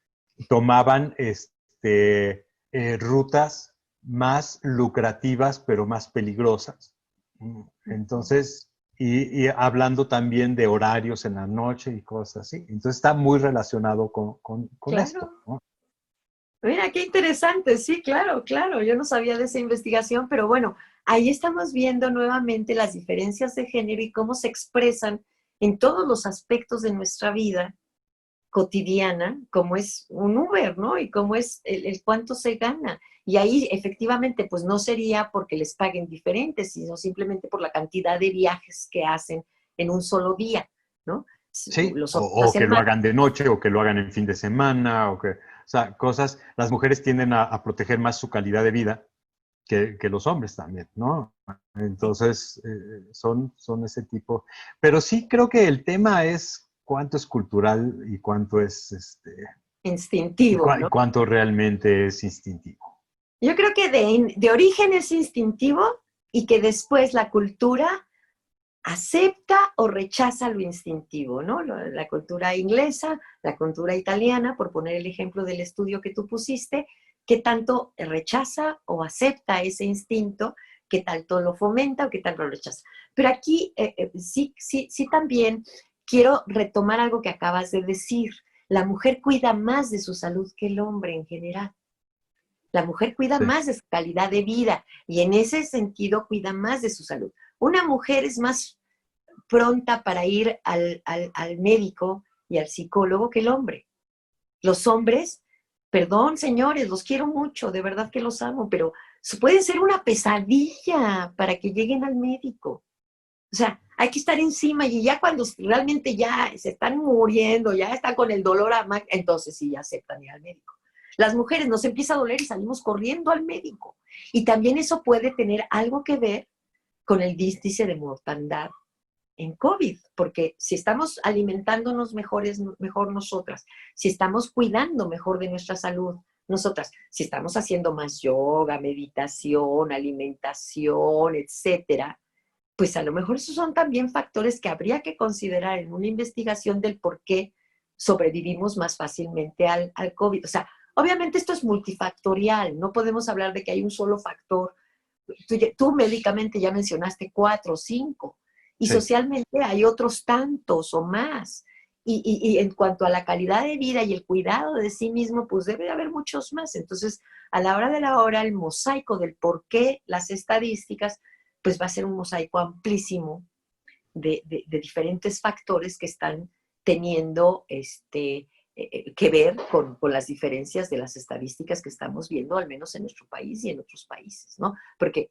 tomaban rutas más lucrativas, pero más peligrosas. Entonces, y hablando también de horarios en la noche y cosas así. Entonces está muy relacionado con esto, Claro. ¿no? Mira, qué interesante, sí, claro, claro. Yo no sabía de esa investigación, pero bueno, ahí estamos viendo nuevamente las diferencias de género y cómo se expresan en todos los aspectos de nuestra vida cotidiana, como es un Uber, ¿no? Y cómo es el cuánto se gana. Y ahí efectivamente, pues no sería porque les paguen diferentes, sino simplemente por la cantidad de viajes que hacen en un solo día, ¿no? Sí, Los otros o que hacen lo más. hagan de noche, o que lo hagan en fin de semana, o sea, cosas, las mujeres tienden a proteger más su calidad de vida que los hombres también, ¿no? Entonces, son ese tipo. Pero sí creo que el tema es cuánto es cultural y cuánto es, Instintivo, y ¿no? cuánto realmente es instintivo. Yo creo que de origen es instintivo y que después la cultura acepta o rechaza lo instintivo, ¿no? La cultura inglesa, la cultura italiana, por poner el ejemplo del estudio que tú pusiste, qué tanto rechaza o acepta ese instinto, qué tanto lo fomenta o qué tanto lo rechaza. Pero aquí sí también quiero retomar algo que acabas de decir. La mujer cuida más de su salud que el hombre en general. La mujer cuida Sí, más de su calidad de vida y en ese sentido cuida más de su salud. Una mujer es más pronta para ir al médico y al psicólogo que el hombre. Los hombres, perdón señores, los quiero mucho, de verdad que los amo, pero pueden ser una pesadilla para que lleguen al médico. O sea, hay que estar encima y ya cuando realmente ya se están muriendo, ya están con el dolor entonces sí ya aceptan ir al médico. Las mujeres nos empieza a doler y salimos corriendo al médico. Y también eso puede tener algo que ver con el índice de mortandad en COVID, porque si estamos alimentándonos mejor nosotras, si estamos cuidando mejor de nuestra salud, nosotras, si estamos haciendo más yoga, meditación, alimentación, etcétera, pues a lo mejor esos son también factores que habría que considerar en una investigación del por qué sobrevivimos más fácilmente al COVID. O sea, obviamente esto es multifactorial, no podemos hablar de que hay un solo factor. Tú médicamente ya mencionaste 4 o 5, y sí. socialmente hay otros tantos o más. Y en cuanto a la calidad de vida y el cuidado de sí mismo, pues debe de haber muchos más. Entonces, a la hora de la hora, el mosaico del por qué las estadísticas, pues va a ser un mosaico amplísimo de diferentes factores que están teniendo que ver con las diferencias de las estadísticas que estamos viendo, al menos en nuestro país y en otros países, ¿no? Porque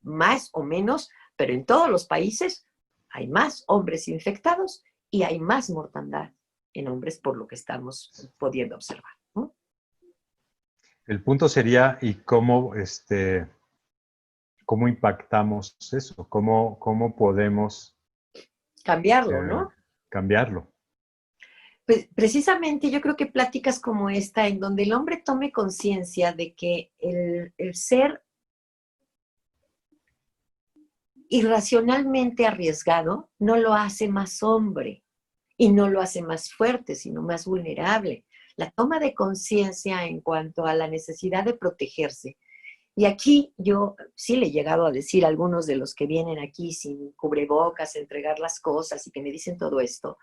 más o menos, pero en todos los países hay más hombres infectados y hay más mortandad en hombres por lo que estamos pudiendo observar, ¿no? El punto sería, ¿y cómo impactamos eso? ¿Cómo podemos Cambiarlo, eh, ¿no? cambiarlo? Pues precisamente yo creo que pláticas como esta, en donde el hombre tome conciencia de que el ser irracionalmente arriesgado no lo hace más hombre y no lo hace más fuerte, sino más vulnerable. La toma de conciencia en cuanto a la necesidad de protegerse. Y aquí yo sí le he llegado a decir a algunos de los que vienen aquí sin cubrebocas, entregar las cosas y que me dicen todo esto.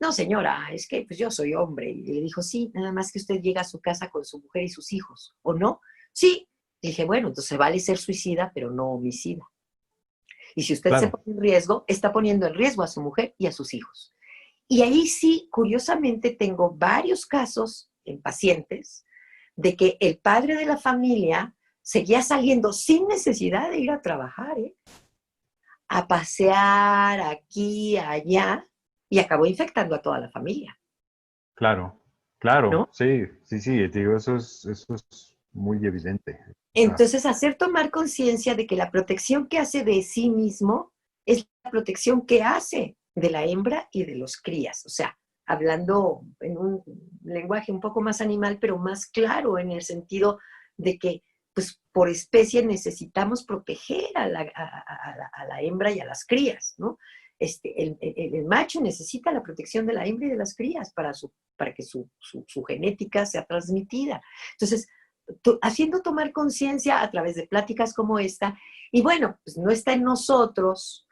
No, señora, es que pues yo soy hombre. Y le dijo, sí, nada más que usted llega a su casa con su mujer y sus hijos, ¿o no? Sí. Le dije, bueno, entonces vale ser suicida, pero no homicida. Y si usted se Claro, pone en riesgo, está poniendo en riesgo a su mujer y a sus hijos. Y ahí sí, curiosamente, tengo varios casos en pacientes de que el padre de la familia seguía saliendo sin necesidad de ir a trabajar, ¿eh? A pasear aquí, allá, y acabó infectando a toda la familia, Claro, claro, ¿no? sí, sí, sí, digo, eso es muy evidente. O sea, Entonces, hacer tomar conciencia de que la protección que hace de sí mismo es la protección que hace de la hembra y de los crías. O sea, hablando en un lenguaje un poco más animal, pero más claro en el sentido de que, pues, por especie necesitamos proteger a la hembra y a las crías, ¿no? El macho necesita la protección de la hembra y de las crías para que su genética sea transmitida. Entonces, haciendo tomar conciencia a través de pláticas como esta. Y bueno, pues no está en nosotros,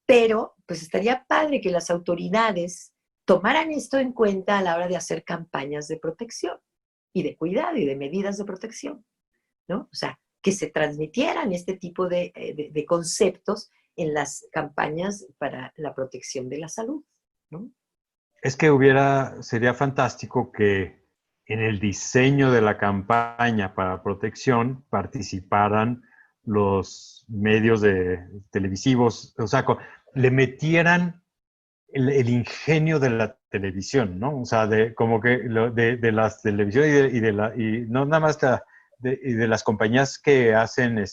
pero pues estaría padre que las autoridades tomaran esto en cuenta a la hora de hacer campañas de protección y de cuidado y de medidas de protección, ¿no? O sea, que se transmitieran este tipo de conceptos en las campañas para la protección de la salud, ¿no? es que sería fantástico que en el diseño de la campaña para protección participaran los medios televisivos, o sea, le metieran el ingenio de la televisión, ¿no? O sea, como que de las televisiones y no nada más y de las compañías que hacen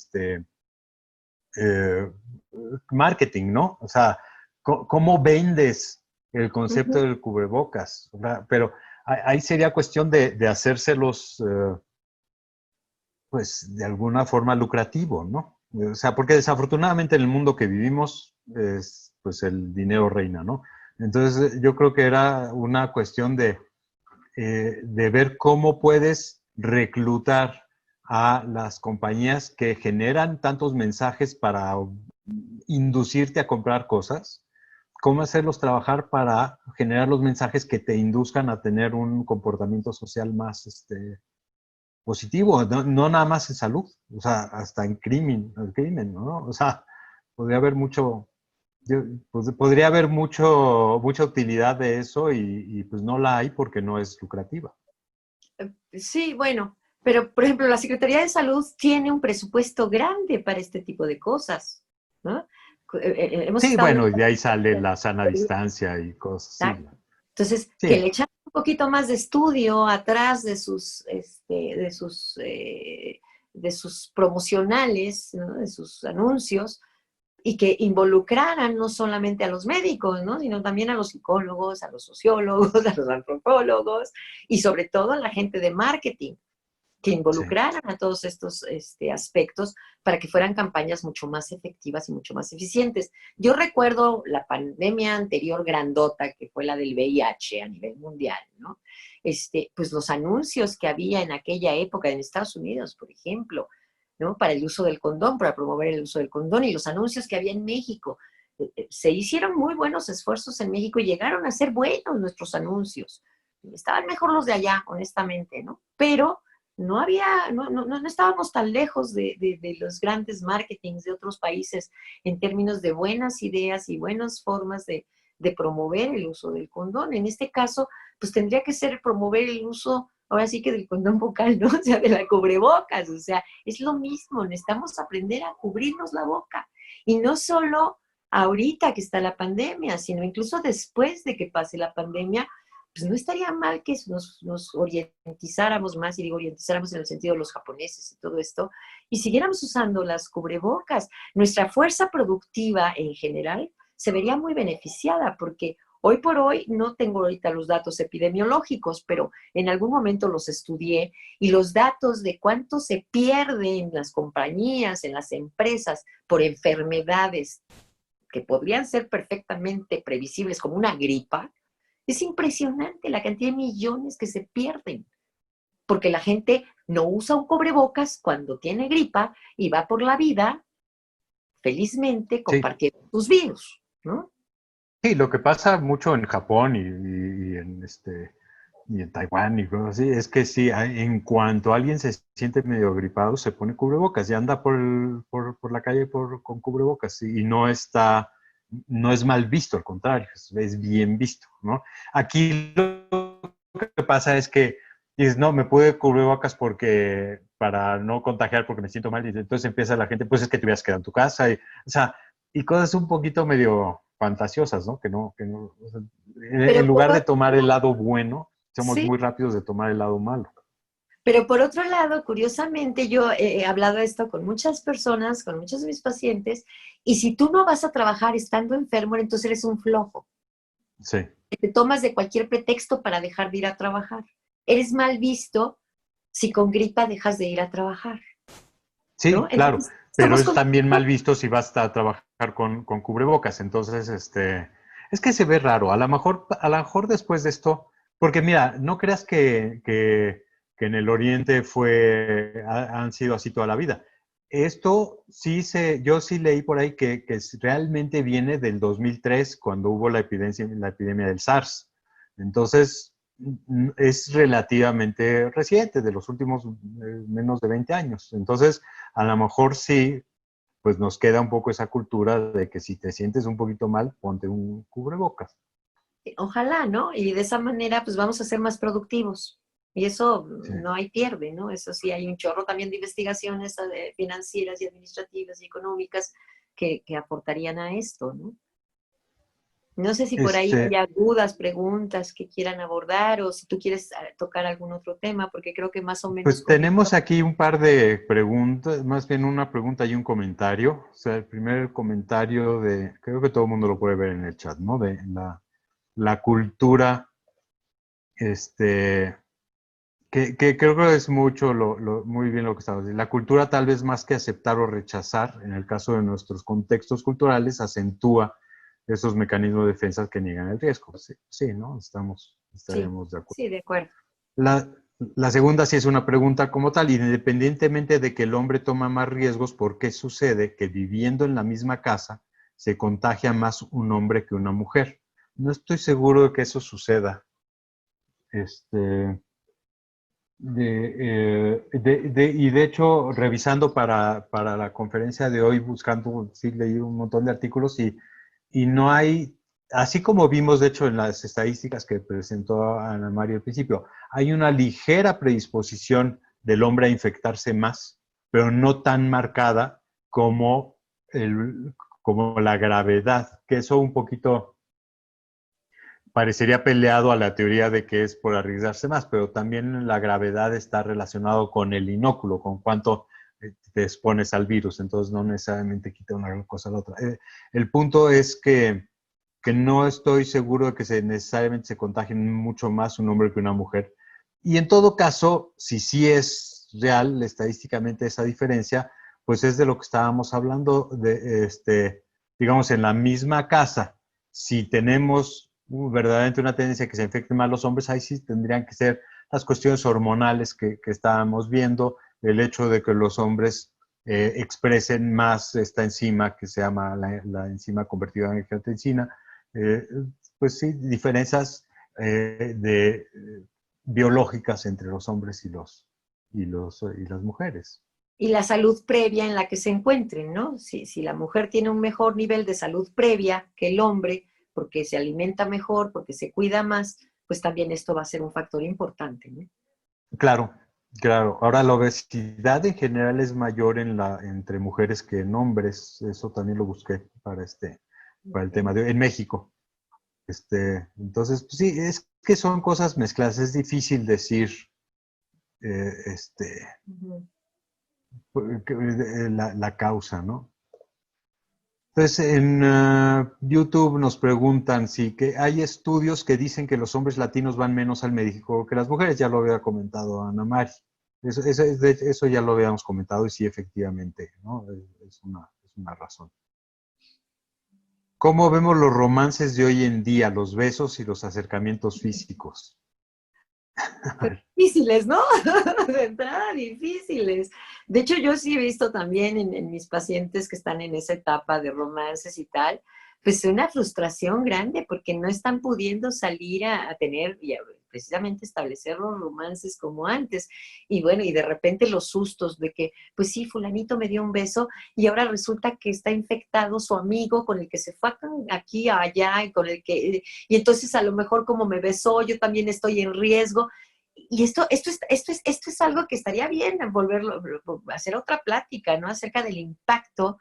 eh, marketing, ¿no? O sea, ¿cómo vendes el Uh concepto -huh. del cubrebocas? O sea, pero ahí sería cuestión de hacérselos, pues, de alguna forma lucrativo, ¿no? O sea, porque desafortunadamente en el mundo que vivimos, pues el dinero reina, ¿no? Entonces, yo creo que era una cuestión de ver cómo puedes reclutar a las compañías que generan tantos mensajes para inducirte a comprar cosas, cómo hacerlos trabajar para generar los mensajes que te induzcan a tener un comportamiento social más positivo, no nada más en salud, o sea, hasta en crimen, ¿no? O sea, podría haber mucho, pues, podría haber mucha utilidad de eso y pues no la hay porque no es lucrativa. Sí, bueno, pero por ejemplo, la Secretaría de Salud tiene un presupuesto grande para este tipo de cosas, ¿no? Hemos Sí, estado en bueno, y esta... de ahí sale la sana distancia y cosas así. Entonces, que le Sí, echan un poquito más de estudio atrás de sus promocionales, ¿no? De sus anuncios, y que involucraran no solamente a los médicos, ¿no? Sino también a los psicólogos, a los sociólogos, a los antropólogos y sobre todo a la gente de marketing, que sí. involucraran a todos estos aspectos para que fueran campañas mucho más efectivas y mucho más eficientes. Yo recuerdo la pandemia anterior grandota, que fue la del VIH a nivel mundial, ¿no? Pues los anuncios que había en aquella época en Estados Unidos, por ejemplo, ¿no? Para el uso del condón, para promover el uso del condón, y los anuncios que había en México. Se hicieron muy buenos esfuerzos en México y llegaron a ser buenos nuestros anuncios. Estaban mejor los de allá, honestamente, ¿no? Pero no estábamos tan lejos de los grandes marketings de otros países en términos de buenas ideas y buenas formas de promover el uso del condón. En este caso, pues tendría que ser promover el uso, ahora sí que del condón bucal, ¿no? O sea, de la cubrebocas, o sea, es lo mismo, necesitamos aprender a cubrirnos la boca. Y no solo ahorita que está la pandemia, sino incluso después de que pase la pandemia, pues no estaría mal que nos orientizáramos más, y digo orientizáramos en el sentido de los japoneses y todo esto, y siguiéramos usando las cubrebocas. Nuestra fuerza productiva en general se vería muy beneficiada porque hoy por hoy no tengo ahorita los datos epidemiológicos, pero en algún momento los estudié y los datos de cuánto se pierde en las compañías, en las empresas por enfermedades que podrían ser perfectamente previsibles como una gripa, es impresionante la cantidad de millones que se pierden, porque la gente no usa un cubrebocas cuando tiene gripa y va por la vida felizmente Sí, compartiendo sus virus, ¿no? sí, lo que pasa mucho en Japón y en Taiwán y cosas así, es que sí, en cuanto alguien se siente medio gripado, se pone cubrebocas y anda por la calle con cubrebocas y no está no es mal visto, al contrario, es bien visto, ¿no? Aquí lo que pasa es que dices, no, me pude cubrebocas para no contagiar porque me siento mal, y entonces empieza la gente, pues es que te hubieras quedado en tu casa, o sea, y cosas un poquito medio fantasiosas, ¿no? O sea, Pero en por lugar de otro tomar el lado, lado bueno, somos sí, muy rápidos de tomar el lado malo. pero por otro lado, curiosamente, yo he hablado esto con muchas personas, con muchos de mis pacientes, y si tú no vas a trabajar estando enfermo, entonces eres un flojo. Sí, Te tomas de cualquier pretexto para dejar de ir a trabajar. Eres mal visto si con gripa dejas de ir a trabajar, ¿no? sí, claro, Entonces, pero estamos es con... también mal visto si vas a trabajar con cubrebocas. Entonces, es que se ve raro. A lo mejor después de esto, porque mira, no creas que en el Oriente han sido así toda la vida. Esto yo sí leí por ahí realmente viene del 2003, cuando hubo la epidemia del SARS. Entonces, es relativamente reciente, de los últimos menos de 20 años. Entonces, a lo mejor sí, pues nos queda un poco esa cultura de que si te sientes un poquito mal, ponte un cubrebocas. Ojalá, ¿no? Y de esa manera, pues vamos a ser más productivos. Y eso Sí. no hay pierde, ¿no? Eso sí, hay un chorro también de investigaciones financieras y administrativas y económicas que aportarían a esto, ¿no? No sé si por ahí Este, hay dudas, preguntas que quieran abordar o si tú quieres tocar algún otro tema, porque creo que más o menos pues con esto. tenemos aquí un par de preguntas, más bien una pregunta y un comentario. O sea, el primer comentario creo que todo el mundo lo puede ver en el chat, ¿no? De la cultura, este, que creo que es muy bien lo que estamos diciendo. La cultura, tal vez más que aceptar o rechazar, en el caso de nuestros contextos culturales, acentúa esos mecanismos de defensa que niegan el riesgo. Sí, sí, ¿no? Sí, Estaríamos de acuerdo. sí, de acuerdo. La, la segunda sí es una pregunta como tal, independientemente de que el hombre toma más riesgos, ¿por qué sucede que viviendo en la misma casa se contagia más un hombre que una mujer? No estoy seguro de que eso suceda. Este, y de hecho, revisando para la conferencia de hoy, buscando, sí, leí un montón de artículos y no hay, así como vimos de hecho en las estadísticas que presentó Ana María al principio, hay una ligera predisposición del hombre a infectarse más, pero no tan marcada como, el, como la gravedad, que eso un poquito parecería peleado a la teoría de que es por arriesgarse más, pero también la gravedad está relacionado con el inóculo, con cuánto te expones al virus, entonces no necesariamente quita una cosa a la otra. El punto es que no estoy seguro de que necesariamente se contagien mucho más un hombre que una mujer. Y en todo caso, si sí es real estadísticamente esa diferencia, pues es de lo que estábamos hablando, digamos, en la misma casa. Si tenemos verdaderamente una tendencia a que se infecten más los hombres, ahí sí tendrían que ser las cuestiones hormonales que estábamos viendo, el hecho de que los hombres expresen más esta enzima que se llama la enzima convertida en angiotensina, eh, pues sí, diferencias biológicas entre los hombres y las mujeres. Y la salud previa en la que se encuentren, ¿no? Si la mujer tiene un mejor nivel de salud previa que el hombre, porque se alimenta mejor, porque se cuida más, pues también esto va a ser un factor importante, ¿no? Claro, claro. Ahora la obesidad en general es mayor entre mujeres que en hombres. Eso también lo busqué para el tema Okay. en México. Entonces, pues sí, es que son cosas mezcladas. Es difícil decir, eh, este, Uh-huh. la causa, ¿no? Entonces, en YouTube nos preguntan si que hay estudios que dicen que los hombres latinos van menos al médico que las mujeres. Ya lo había comentado Ana Mari. Eso ya lo habíamos comentado y sí, efectivamente, ¿no? Es una razón. ¿Cómo vemos los romances de hoy en día, los besos y los acercamientos físicos? A Pues ver. difíciles, ¿no? De entrada, difíciles. De hecho, yo sí he visto también en mis pacientes que están en esa etapa de romances y tal, pues una frustración grande porque no están pudiendo salir a tener, precisamente establecer los romances como antes. Y bueno, y de repente los sustos de que, pues sí, fulanito me dio un beso y ahora resulta que está infectado su amigo con el que se fue aquí a allá y con el que, y entonces a lo mejor como me besó, yo también estoy en riesgo. Y esto es algo que estaría bien volverlo, hacer otra plática, ¿no? Acerca del impacto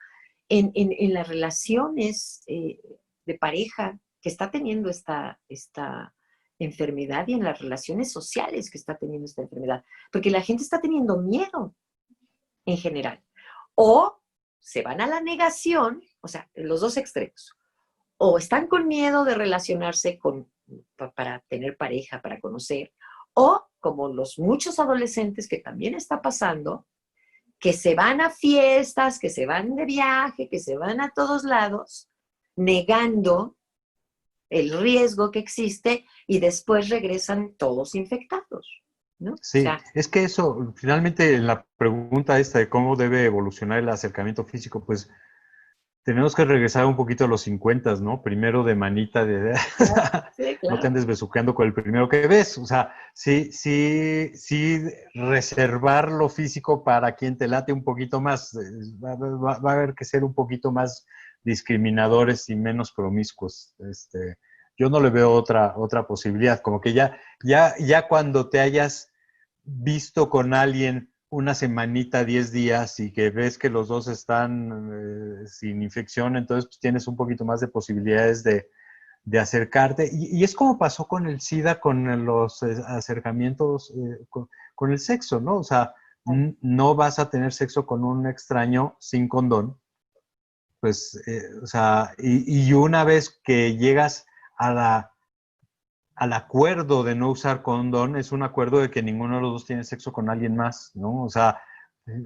en las relaciones de pareja que está teniendo esta enfermedad y en las relaciones sociales que está teniendo esta enfermedad. Porque la gente está teniendo miedo en general. O se van a la negación, o sea, los dos extremos. O están con miedo de relacionarse para tener pareja, para conocer, o como los muchos adolescentes que también está pasando, que se van a fiestas, que se van de viaje, que se van a todos lados, negando el riesgo que existe y después regresan todos infectados, ¿no? O Sí, sea, es que eso, finalmente, en la pregunta esta de cómo debe evolucionar el acercamiento físico, pues tenemos que regresar un poquito a los 50, ¿no? Primero de manita, sí, no te claro. andes besuqueando con el primero que ves. O sea, sí, reservar lo físico para quien te late un poquito más. Va a haber que ser un poquito más discriminadores y menos promiscuos. Yo no le veo otra posibilidad. Como que ya cuando te hayas visto con alguien una semanita, 10 días y que ves que los dos están sin infección, entonces pues, tienes un poquito más de posibilidades de acercarte. Y es como pasó con el SIDA, con los acercamientos con el sexo, ¿no? O sea, no vas a tener sexo con un extraño sin condón, pues, o sea, y una vez que llegas a al acuerdo de no usar condón, es un acuerdo de que ninguno de los dos tiene sexo con alguien más, ¿no? O sea,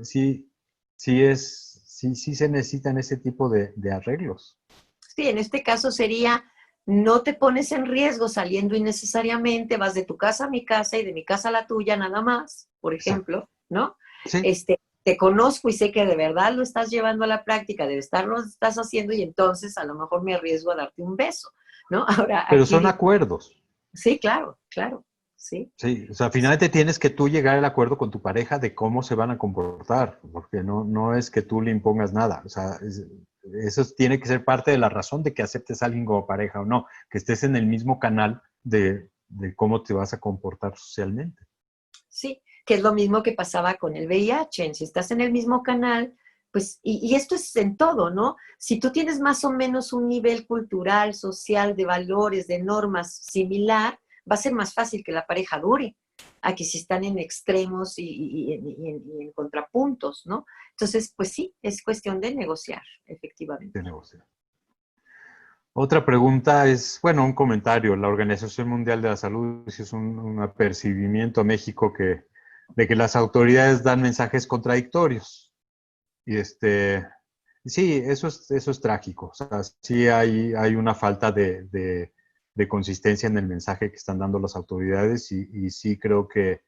sí, sí se necesitan ese tipo de arreglos. Sí, en este caso sería, no te pones en riesgo saliendo innecesariamente, vas de tu casa a mi casa y de mi casa a la tuya nada más, por Exacto. ejemplo, ¿no? Sí, Te conozco y sé que de verdad lo estás llevando a la práctica, lo estás haciendo y entonces a lo mejor me arriesgo a darte un beso, ¿no? Ahora pero aquí son acuerdos. sí, claro, claro, sí. Sí, o sea, finalmente tienes que tú llegar al acuerdo con tu pareja de cómo se van a comportar, porque no es que tú le impongas nada. O sea, eso tiene que ser parte de la razón de que aceptes a alguien como pareja o no, que estés en el mismo canal de cómo te vas a comportar socialmente. Sí, que es lo mismo que pasaba con el VIH. Si estás en el mismo canal, pues, y esto es en todo, ¿no? Si tú tienes más o menos un nivel cultural, social, de valores, de normas similar, va a ser más fácil que la pareja dure, a que si están en extremos y en contrapuntos, ¿no? Entonces, pues sí, es cuestión de negociar, efectivamente. De negocio. Otra pregunta es, bueno, un comentario. La Organización Mundial de la Salud es un apercibimiento a México de que las autoridades dan mensajes contradictorios. Y sí, eso es trágico. O sea, sí hay una falta de consistencia en el mensaje que están dando las autoridades y sí creo que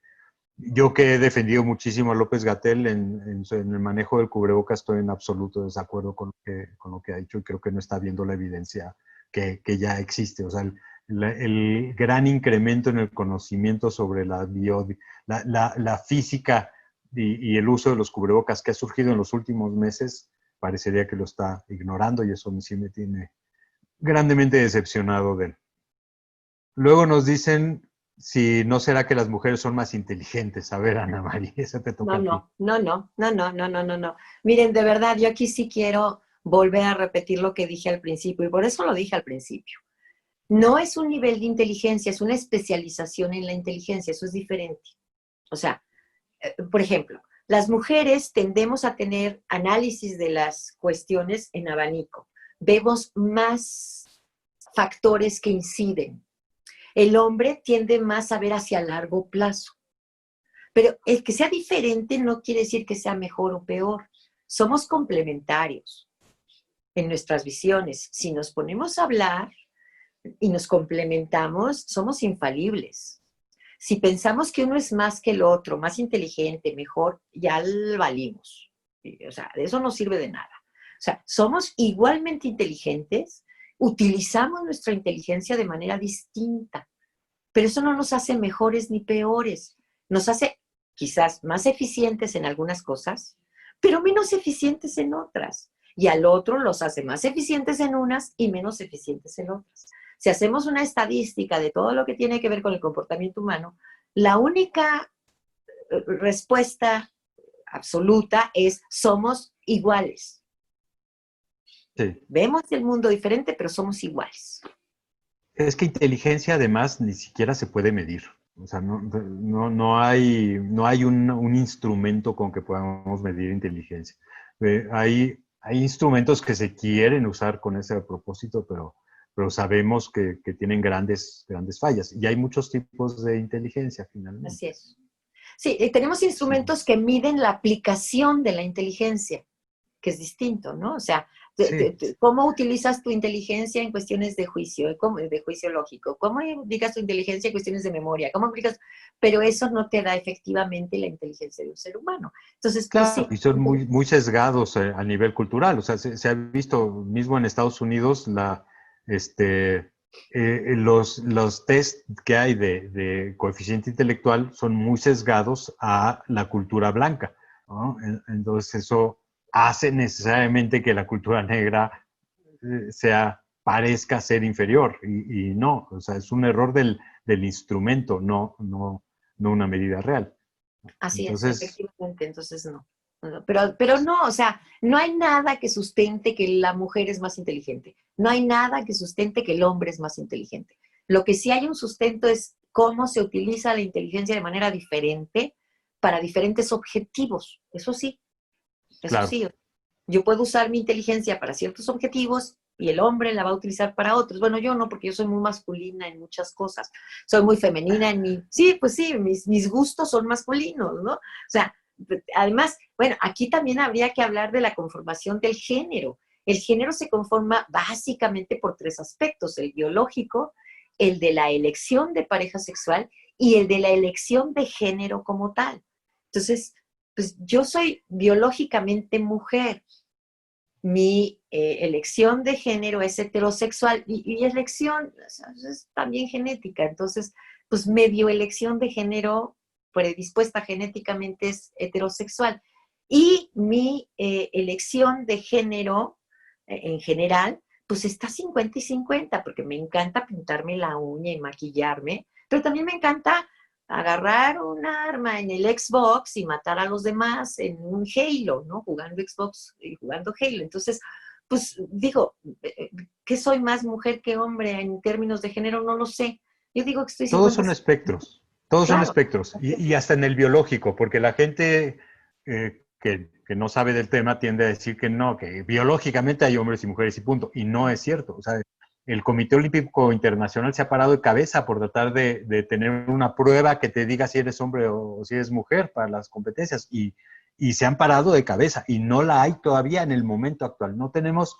yo que he defendido muchísimo a López Gatell en el manejo del cubrebocas, estoy en absoluto desacuerdo con lo que ha dicho y creo que no está viendo la evidencia que ya existe. O sea, el gran incremento en el conocimiento sobre la física y el uso de los cubrebocas que ha surgido en los últimos meses, parecería que lo está ignorando y eso sí me tiene grandemente decepcionado de él. Luego nos dicen si no será que las mujeres son más inteligentes. A ver, Ana María, eso te toca No, a ti. no, no, no, no, no, no, no, no, no. Miren, de verdad, yo aquí sí quiero volver a repetir lo que dije al principio, y por eso lo dije al principio. No es un nivel de inteligencia, es una especialización en la inteligencia, eso es diferente. O sea, por ejemplo, las mujeres tendemos a tener análisis de las cuestiones en abanico. Vemos más factores que inciden. El hombre tiende más a ver hacia largo plazo. Pero el que sea diferente no quiere decir que sea mejor o peor. Somos complementarios en nuestras visiones. Si nos ponemos a hablar y nos complementamos, somos infalibles. Si pensamos que uno es más que el otro, más inteligente, mejor, ya valimos. O sea, eso no sirve de nada. O sea, somos igualmente inteligentes, utilizamos nuestra inteligencia de manera distinta, pero eso no nos hace mejores ni peores. Nos hace quizás más eficientes en algunas cosas, pero menos eficientes en otras. Y al otro los hace más eficientes en unas y menos eficientes en otras. Si hacemos una estadística de todo lo que tiene que ver con el comportamiento humano, la única respuesta absoluta es somos iguales. Sí. Vemos el mundo diferente, pero somos iguales. Es que inteligencia además ni siquiera se puede medir. O sea, no hay un instrumento con que podamos medir inteligencia. Hay instrumentos que se quieren usar con ese propósito, pero sabemos que tienen grandes fallas. Y hay muchos tipos de inteligencia, finalmente. Así es. Sí, tenemos instrumentos que miden la aplicación de la inteligencia, que es distinto, ¿no? O sea, Sí. ¿cómo utilizas tu inteligencia en cuestiones de juicio, de juicio lógico? ¿Cómo aplicas tu inteligencia en cuestiones de memoria? ¿Cómo aplicas? Pero eso no te da efectivamente la inteligencia de un ser humano. Entonces, pues Claro, sí. y son muy sesgados a nivel cultural. O sea, se ha visto mismo en Estados Unidos los test que hay de coeficiente intelectual son muy sesgados a la cultura blanca, ¿no? Entonces eso hace necesariamente que la cultura negra parezca ser inferior y no, o sea, es un error del instrumento, no una medida real. Así es, Entonces, efectivamente, entonces no. Pero no, o sea, no hay nada que sustente que la mujer es más inteligente. No hay nada que sustente que el hombre es más inteligente. Lo que sí hay un sustento es cómo se utiliza la inteligencia de manera diferente para diferentes objetivos. Eso claro. sí. Yo puedo usar mi inteligencia para ciertos objetivos y el hombre la va a utilizar para otros. Bueno, yo no, porque yo soy muy masculina en muchas cosas. Soy muy femenina en mi... Sí, pues sí, mis gustos son masculinos, ¿no? O sea, además, bueno, aquí también habría que hablar de la conformación del género. El género se conforma básicamente por tres aspectos: el biológico, el de la elección de pareja sexual y el de la elección de género como tal. Entonces, pues yo soy biológicamente mujer. Mi elección de género es heterosexual y elección, o sea, es también genética. Entonces, pues medio elección de género predispuesta genéticamente es heterosexual. Y mi elección de género en general, pues está 50 y 50, porque me encanta pintarme la uña y maquillarme, pero también me encanta agarrar un arma en el Xbox y matar a los demás en un Halo, ¿no? Jugando Xbox y jugando Halo. Entonces, pues digo, ¿qué soy más mujer que hombre en términos de género? No lo sé. Yo digo que estoy Todos 50. son espectros, todos son Claro. espectros, y hasta en el biológico, porque la gente que no sabe del tema tiende a decir que no, que biológicamente hay hombres y mujeres y punto, y no es cierto. O sea, el Comité Olímpico Internacional se ha parado de cabeza por tratar de tener una prueba que te diga si eres hombre o si eres mujer para las competencias, y se han parado de cabeza, y no la hay todavía en el momento actual. No tenemos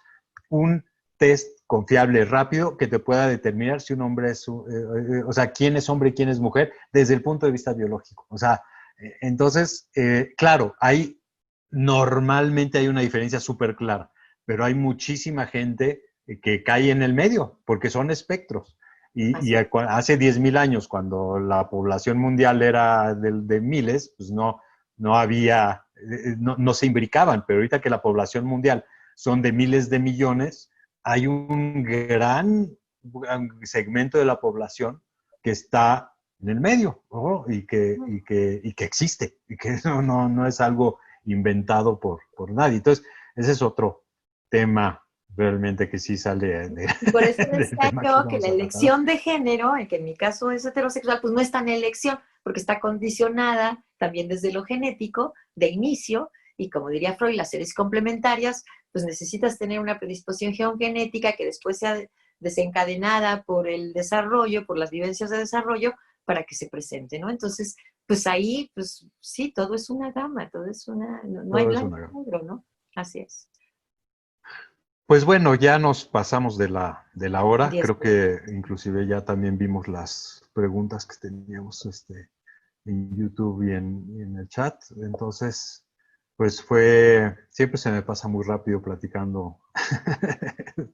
un test confiable, rápido, que te pueda determinar si un hombre es, o sea, quién es hombre y quién es mujer desde el punto de vista biológico. O sea, entonces, claro, normalmente hay una diferencia súper clara, pero hay muchísima gente que cae en el medio, porque son espectros. Y Así. hace 10.000 años, cuando la población mundial era de miles, pues no había, no se imbricaban, pero ahorita que la población mundial son de miles de millones, hay un gran segmento de la población que está en el medio, ¿no? y que existe, y que no es algo inventado por nadie. Entonces, ese es otro tema realmente que sí sale Y por eso del decía tema que yo que la vamos a tratar hoy. elección de género, en que en mi caso es heterosexual, pues no es tan elección, porque está condicionada también desde lo genético, de inicio, y como diría Freud, las series complementarias, pues necesitas tener una predisposición genética que después sea desencadenada por el desarrollo, por las vivencias de desarrollo, para que se presente, ¿no? Entonces, pues ahí, pues sí, todo es una gama, todo es no hay Todo es blanco una y gama. negro, ¿no? Así es. Pues bueno, ya nos pasamos de la hora. 10 Creo que inclusive ya también vimos las preguntas que teníamos en YouTube y en el chat. Entonces, pues siempre se me pasa muy rápido platicando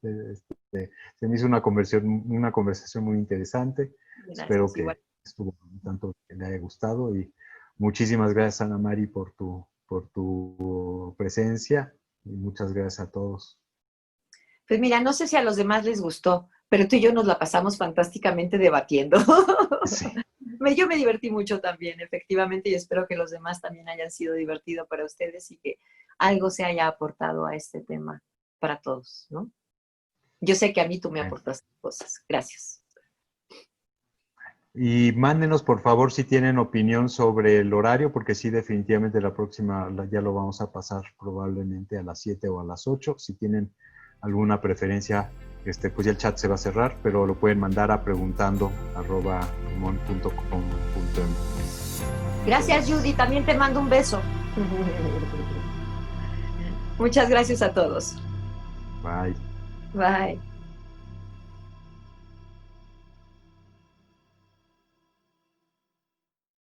de Se me hizo una conversación muy interesante. Gracias, Espero que igual. estuvo tanto que le haya gustado y muchísimas gracias, Ana Mari, por tu presencia y muchas gracias a todos. Pues mira, no sé si a los demás les gustó, pero tú y yo nos la pasamos fantásticamente debatiendo. Sí. Yo me divertí mucho también, efectivamente, y espero que los demás también hayan sido divertidos para ustedes y que algo se haya aportado a este tema para todos, ¿no? Yo sé que a mí tú me Bueno. aportaste cosas. Gracias. Y mándenos, por favor, si tienen opinión sobre el horario, porque sí, definitivamente la próxima ya lo vamos a pasar probablemente a las 7 o a las 8. Si tienen alguna preferencia, pues ya el chat se va a cerrar, pero lo pueden mandar a preguntando@limon.com.mx. Gracias, Judy. También te mando un beso. Muchas gracias a todos. Bye. Bye.